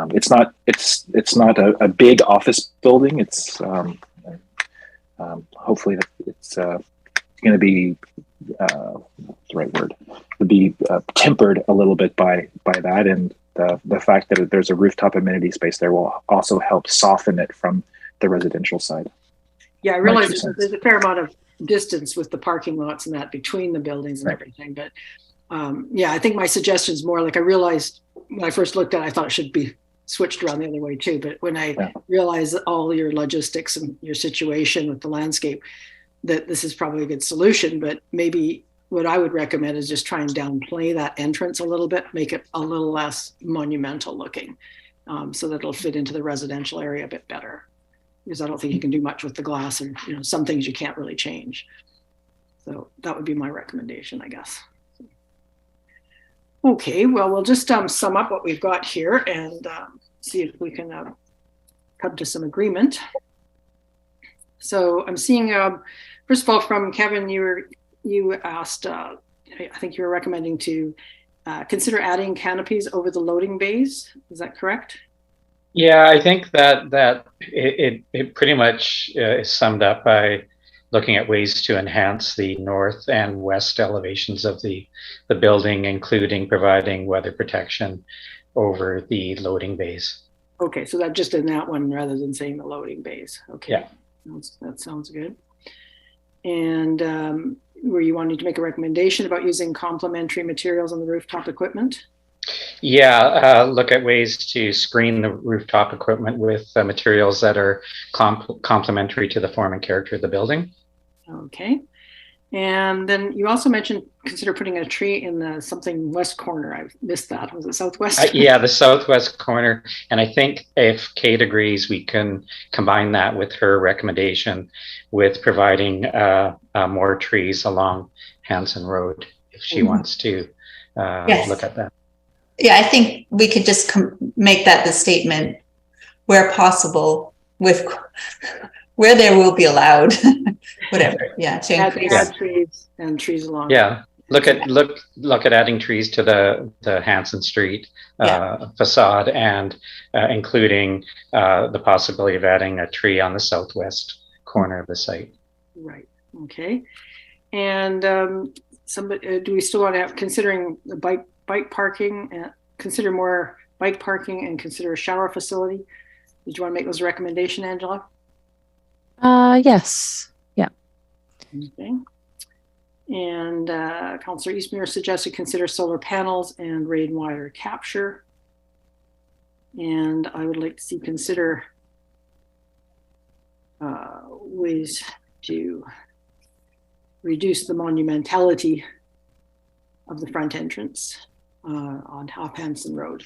it's not a big office building. It's hopefully it's going to be what's the right word, would be tempered a little bit by that, and the fact that there's a rooftop amenity space there will also help soften it from the residential side. Yeah, I realize there's a fair amount of distance with the parking lots and that between the buildings and everything, but yeah, I think my suggestion is more like, I realized when I first looked at it, I thought it should be switched around the other way too. But when I realized all your logistics and your situation with the landscape, that this is probably a good solution. But maybe what I would recommend is just try and downplay that entrance a little bit, make it a little less monumental looking, so that it'll fit into the residential area a bit better. Because I don't think you can do much with the glass, and some things you can't really change. So that would be my recommendation, I guess. Okay, well, we'll just sum up what we've got here and see if we can come to some agreement. So I'm seeing, first of all, from Kevin, you asked, I think you were recommending to consider adding canopies over the loading bays. Is that correct? Yeah, I think that it pretty much is summed up by looking at ways to enhance the north and west elevations of the building, including providing weather protection over the loading bays. Okay, so that just in that one rather than saying the loading bays. Okay, yeah, that sounds good. And were you wanting to make a recommendation about using complementary materials on the rooftop equipment? Yeah, look at ways to screen the rooftop equipment with materials that are complementary to the form and character of the building. Okay. And then you also mentioned consider putting a tree in the something west corner. I missed that. Was it southwest? Yeah, the southwest corner. And I think if Kate agrees, we can combine that with her recommendation with providing more trees along Hanson Road if she wants to look at that. Yeah, I think we could just make that the statement where possible, with where there will be allowed, whatever. Yeah, to increase. Add trees and trees along. Yeah, look at adding trees to the Hanson Street facade, and including the possibility of adding a tree on the southwest corner of the site. Right. Okay. And do we still want to have, considering the bike parking, consider more bike parking and consider a shower facility? Did you want to make those recommendations, Angela? Yes. Yeah. Okay. And Councillor Eastmere suggested consider solar panels and rainwater capture. And I would like to see consider ways to reduce the monumentality of the front entrance on Hop Hansen Road.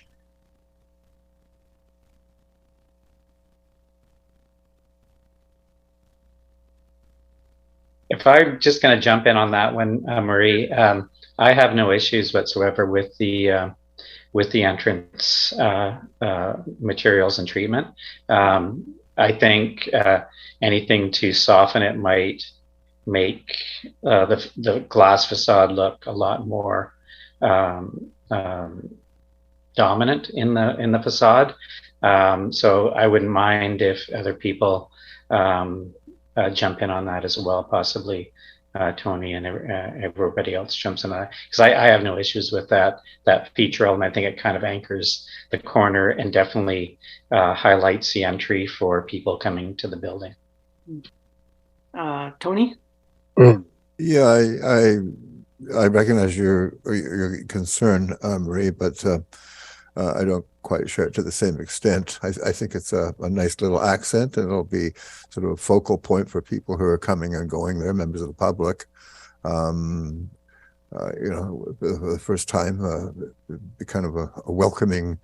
If I'm just going to jump in on that one, Marie, I have no issues whatsoever with the entrance materials and treatment. I think anything to soften it might make the glass facade look a lot more dominant in the facade. So I wouldn't mind if other people jump in on that as well, possibly Tony and everybody else jumps in on that, because I have no issues with that feature element. I think it kind of anchors the corner and definitely highlights the entry for people coming to the building. Tony? Yeah, I recognize your concern, Marie, but I don't quite share it to the same extent. I think it's a nice little accent, and it'll be sort of a focal point for people who are coming and going there, members of the public. You know, for the first time, it'd be kind of a welcoming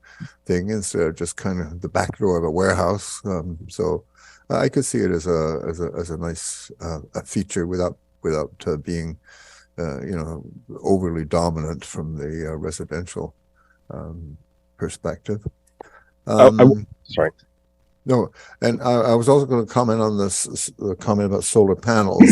thing instead of just kind of the back door of a warehouse. So I could see it as a nice a feature without being you know, overly dominant from the residential perspective. Sorry. No, and I was also going to comment on this comment about solar panels.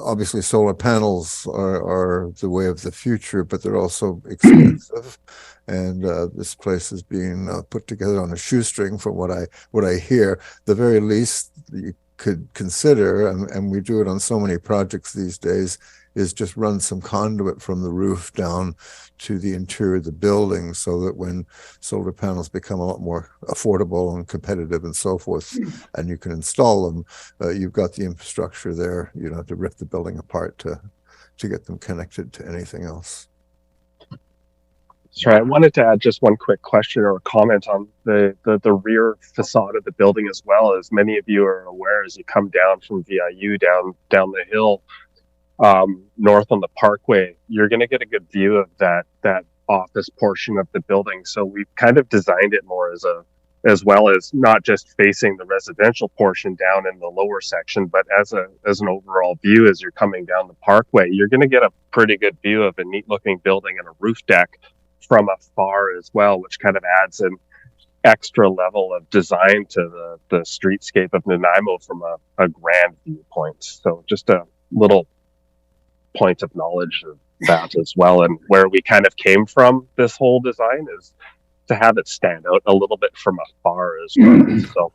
Obviously, solar panels are the way of the future, but they're also expensive. And this place is being put together on a shoestring, from what I hear. The very least you could consider, and we do it on so many projects these days, is just run some conduit from the roof down to the interior of the building, so that when solar panels become a lot more affordable and competitive and so forth, and you can install them, you've got the infrastructure there. You don't have to rip the building apart to get them connected to anything else. Sorry, I wanted to add just one quick question or comment on the rear facade of the building as well. As many of you are aware, as you come down from VIU down the hill, north on the Parkway, you're going to get a good view of that office portion of the building. So we've kind of designed it more as well as not just facing the residential portion down in the lower section, but as an overall view. As you're coming down the Parkway, you're going to get a pretty good view of a neat looking building and a roof deck from afar as well, which kind of adds an extra level of design to the streetscape of Nanaimo from a grand viewpoint. So just a little point of knowledge of that as well, and where we kind of came from this whole design is to have it stand out a little bit from afar as well. So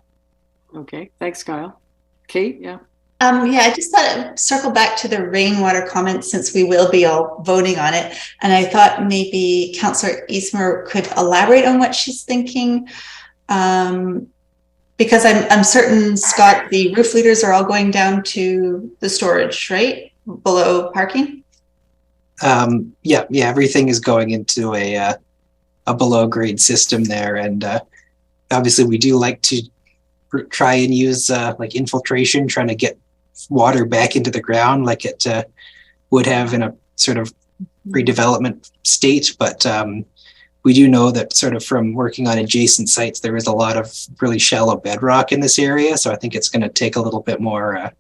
okay, thanks, Kyle. Kate? Yeah. Yeah, I just thought I'd circle back to the rainwater comment, since we will be all voting on it. And I thought maybe Councillor Eastmer could elaborate on what she's thinking. Because I'm certain, Scott, the roof leaders are all going down to the storage, right? Below parking? Yeah, everything is going into a below grade system there. And obviously we do like to try and use like infiltration, trying to get water back into the ground like it would have in a sort of pre-development state. But we do know that sort of from working on adjacent sites, there is a lot of really shallow bedrock in this area. So I think it's going to take a little bit more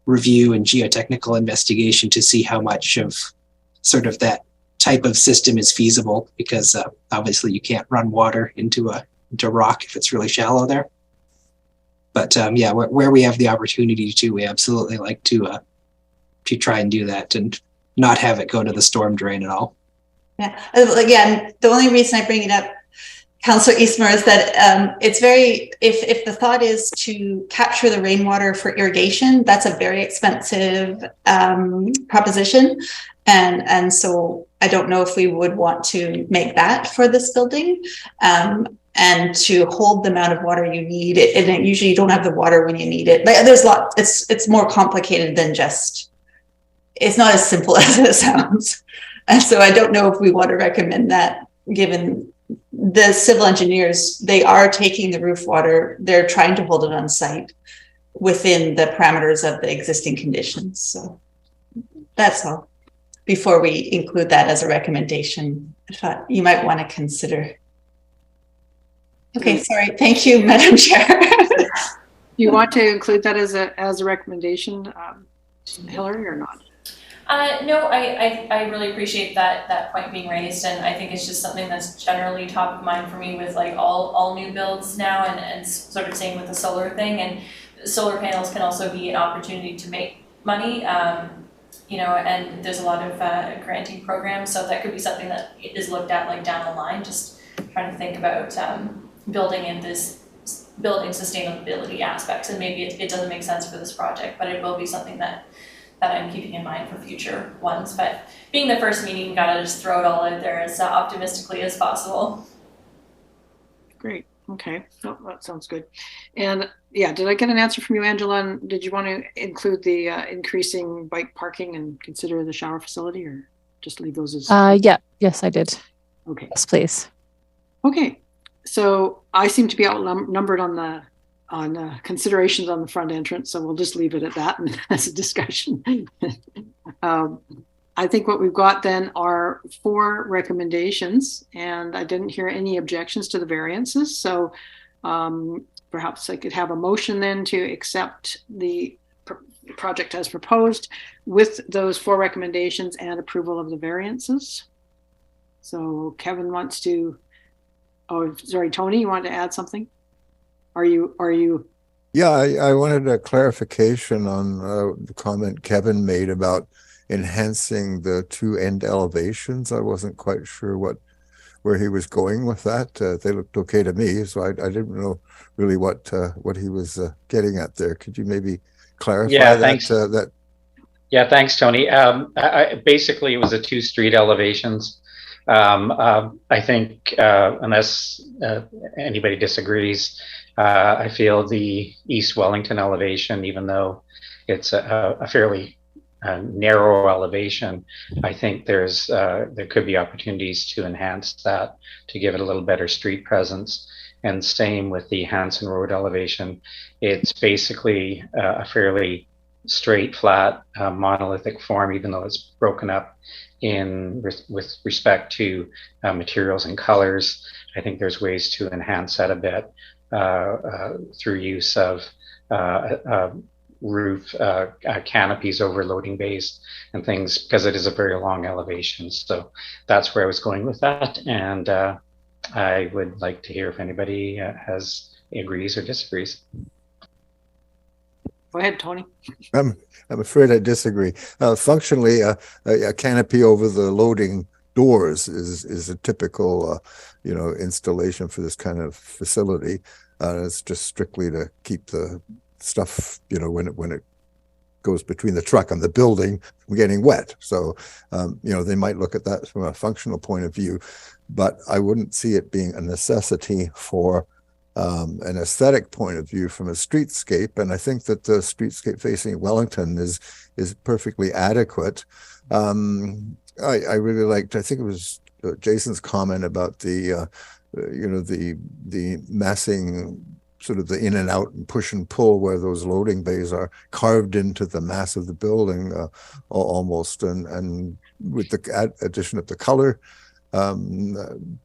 review and geotechnical investigation to see how much of sort of that type of system is feasible, because obviously you can't run water into rock if it's really shallow there. But yeah, where we have the opportunity to, we absolutely like to try and do that and not have it go to the storm drain at all. Yeah, again, the only reason I bring it up, Councillor Eastmer, is that it's very, if the thought is to capture the rainwater for irrigation, that's a very expensive proposition. And so I don't know if we would want to make that for this building. And to hold the amount of water you need, and usually you don't have the water when you need it. There's a lot, it's more complicated than just, it's not as simple as it sounds. And so I don't know if we want to recommend that, given the civil engineers, they are taking the roof water, they're trying to hold it on site within the parameters of the existing conditions. So that's all. before we include that as a recommendation, I thought you might want to consider. Okay, sorry. Thank you, Madam Chair. Do you want to include that as a recommendation, Hillary, or not? No, I really appreciate that point being raised, and I think it's just something that's generally top of mind for me with like all new builds now, and sort of same with the solar thing. And solar panels can also be an opportunity to make money, you know, and there's a lot of granting programs, so that could be something that is looked at like down the line. Just trying to think about building sustainability aspects, and maybe it doesn't make sense for this project, but it will be something that I'm keeping in mind for future ones. But being the first meeting, you gotta just throw it all out there as optimistically as possible. Great. Okay. No, that sounds good. And yeah, did I get an answer from you, Angela? And did you want to include the increasing bike parking and consider the shower facility, or just leave those as? Yeah. Yes, I did. Okay. Yes, please. Okay. So I seem to be outnumbered on considerations on the front entrance, so we'll just leave it at that and as a discussion. I think what we've got then are 4 recommendations, and I didn't hear any objections to the variances. So perhaps I could have a motion then to accept the project as proposed with those 4 recommendations and approval of the variances. So Kevin wants to, oh, sorry, Tony, you want to add something? Are you? Yeah, I wanted a clarification on the comment Kevin made about enhancing the 2 end elevations. I wasn't quite sure where he was going with that. They looked okay to me, so I didn't know really what he was getting at there. Could you maybe clarify that? Thanks. Yeah, thanks, Tony. Basically, it was a 2 street elevations. I think unless anybody disagrees, I feel the East Wellington elevation, even though it's a fairly narrow elevation, I think there could be opportunities to enhance that, to give it a little better street presence. And same with the Hanson Road elevation. It's basically a fairly straight, flat, monolithic form, even though it's broken up with respect to materials and colors. I think there's ways to enhance that a bit through use of roof canopies over loading bays and things, because it is a very long elevation. So that's where I was going with that, and I would like to hear if anybody agrees or disagrees. Go ahead, Tony. I'm afraid I disagree. Functionally, a canopy over the loading doors is a typical installation for this kind of facility. It's just strictly to keep the stuff, when it goes between the truck and the building from getting wet. So, they might look at that from a functional point of view, but I wouldn't see it being a necessity for an aesthetic point of view from a streetscape. And I think that the streetscape facing Wellington is perfectly adequate. I really liked, I think it was Jason's comment about the massing, sort of the in and out and push and pull, where those loading bays are carved into the mass of the building almost, and with the addition of the color.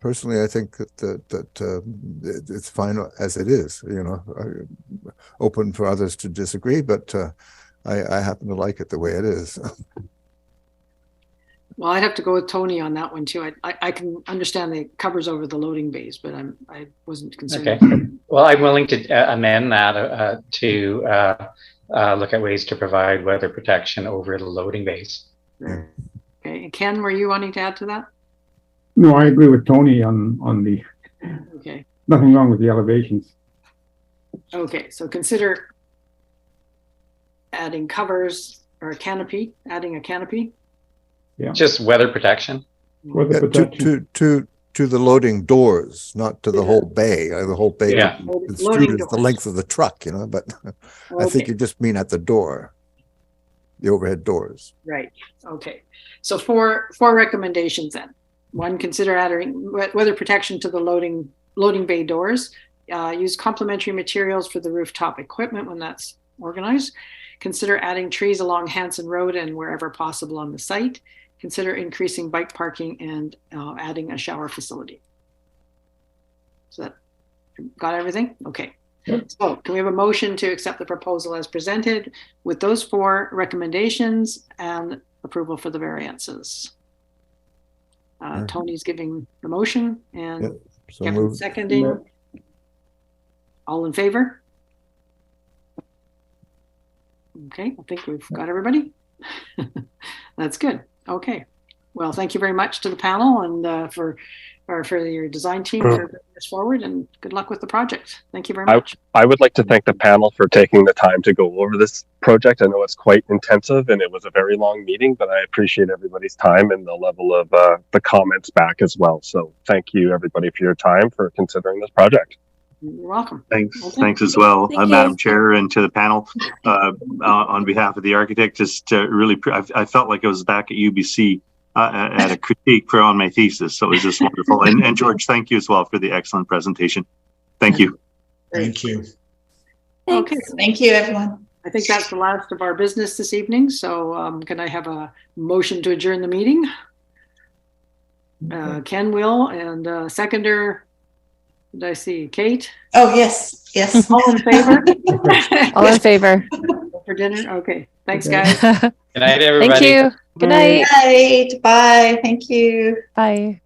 Personally, I think that it's fine as it is. Open for others to disagree, but I happen to like it the way it is. Well, I'd have to go with Tony on that one too. I can understand the covers over the loading bays, but I wasn't concerned. Okay. Well, I'm willing to amend that to look at ways to provide weather protection over the loading bays. Okay. Ken, were you wanting to add to that? No, I agree with Tony on the. Okay. Nothing wrong with the elevations. Okay, so consider adding covers or a canopy. Adding a canopy. Yeah. Just weather protection. Weather protection. To the loading doors, not to the whole bay. The whole bay is the length of the truck, but I think you just mean at the door, the overhead doors. Right. Okay. So four recommendations then. 1, consider adding weather protection to the loading bay doors. Use complementary materials for the rooftop equipment when that's organized. Consider adding trees along Hanson Road and wherever possible on the site. consider increasing bike parking and adding a shower facility. So that got everything? Okay. So can we have a motion to accept the proposal as presented with those 4 recommendations and approval for the variances? Tony's giving the motion and So Kevin moved. seconding. All in favor? Okay, I think we've got everybody. That's good. Okay. Well, thank you very much to the panel and for your design team for bringing this forward, and good luck with the project. Thank you very much. I would like to thank the panel for taking the time to go over this project. I know it's quite intensive and it was a very long meeting, but I appreciate everybody's time and the level of the comments back as well. So thank you everybody for your time for considering this project. You're welcome. Thanks. Okay. Thanks as well, Thank you. Madam Chair, and to the panel. On behalf of the architect, just really, I felt like I was back at UBC at a critique for on my thesis. So it was just wonderful. And George, thank you as well for the excellent presentation. Thank you. Thank you. Okay. Thank you, everyone. I think that's the last of our business this evening. So can I have a motion to adjourn the meeting? Ken will, and seconder, did I see Kate? Oh, yes, yes. All in favor? All in favor. For dinner? Okay. Thanks, guys. Good night, everybody. Thank you. Good night. Good night. Bye. Thank you. Bye.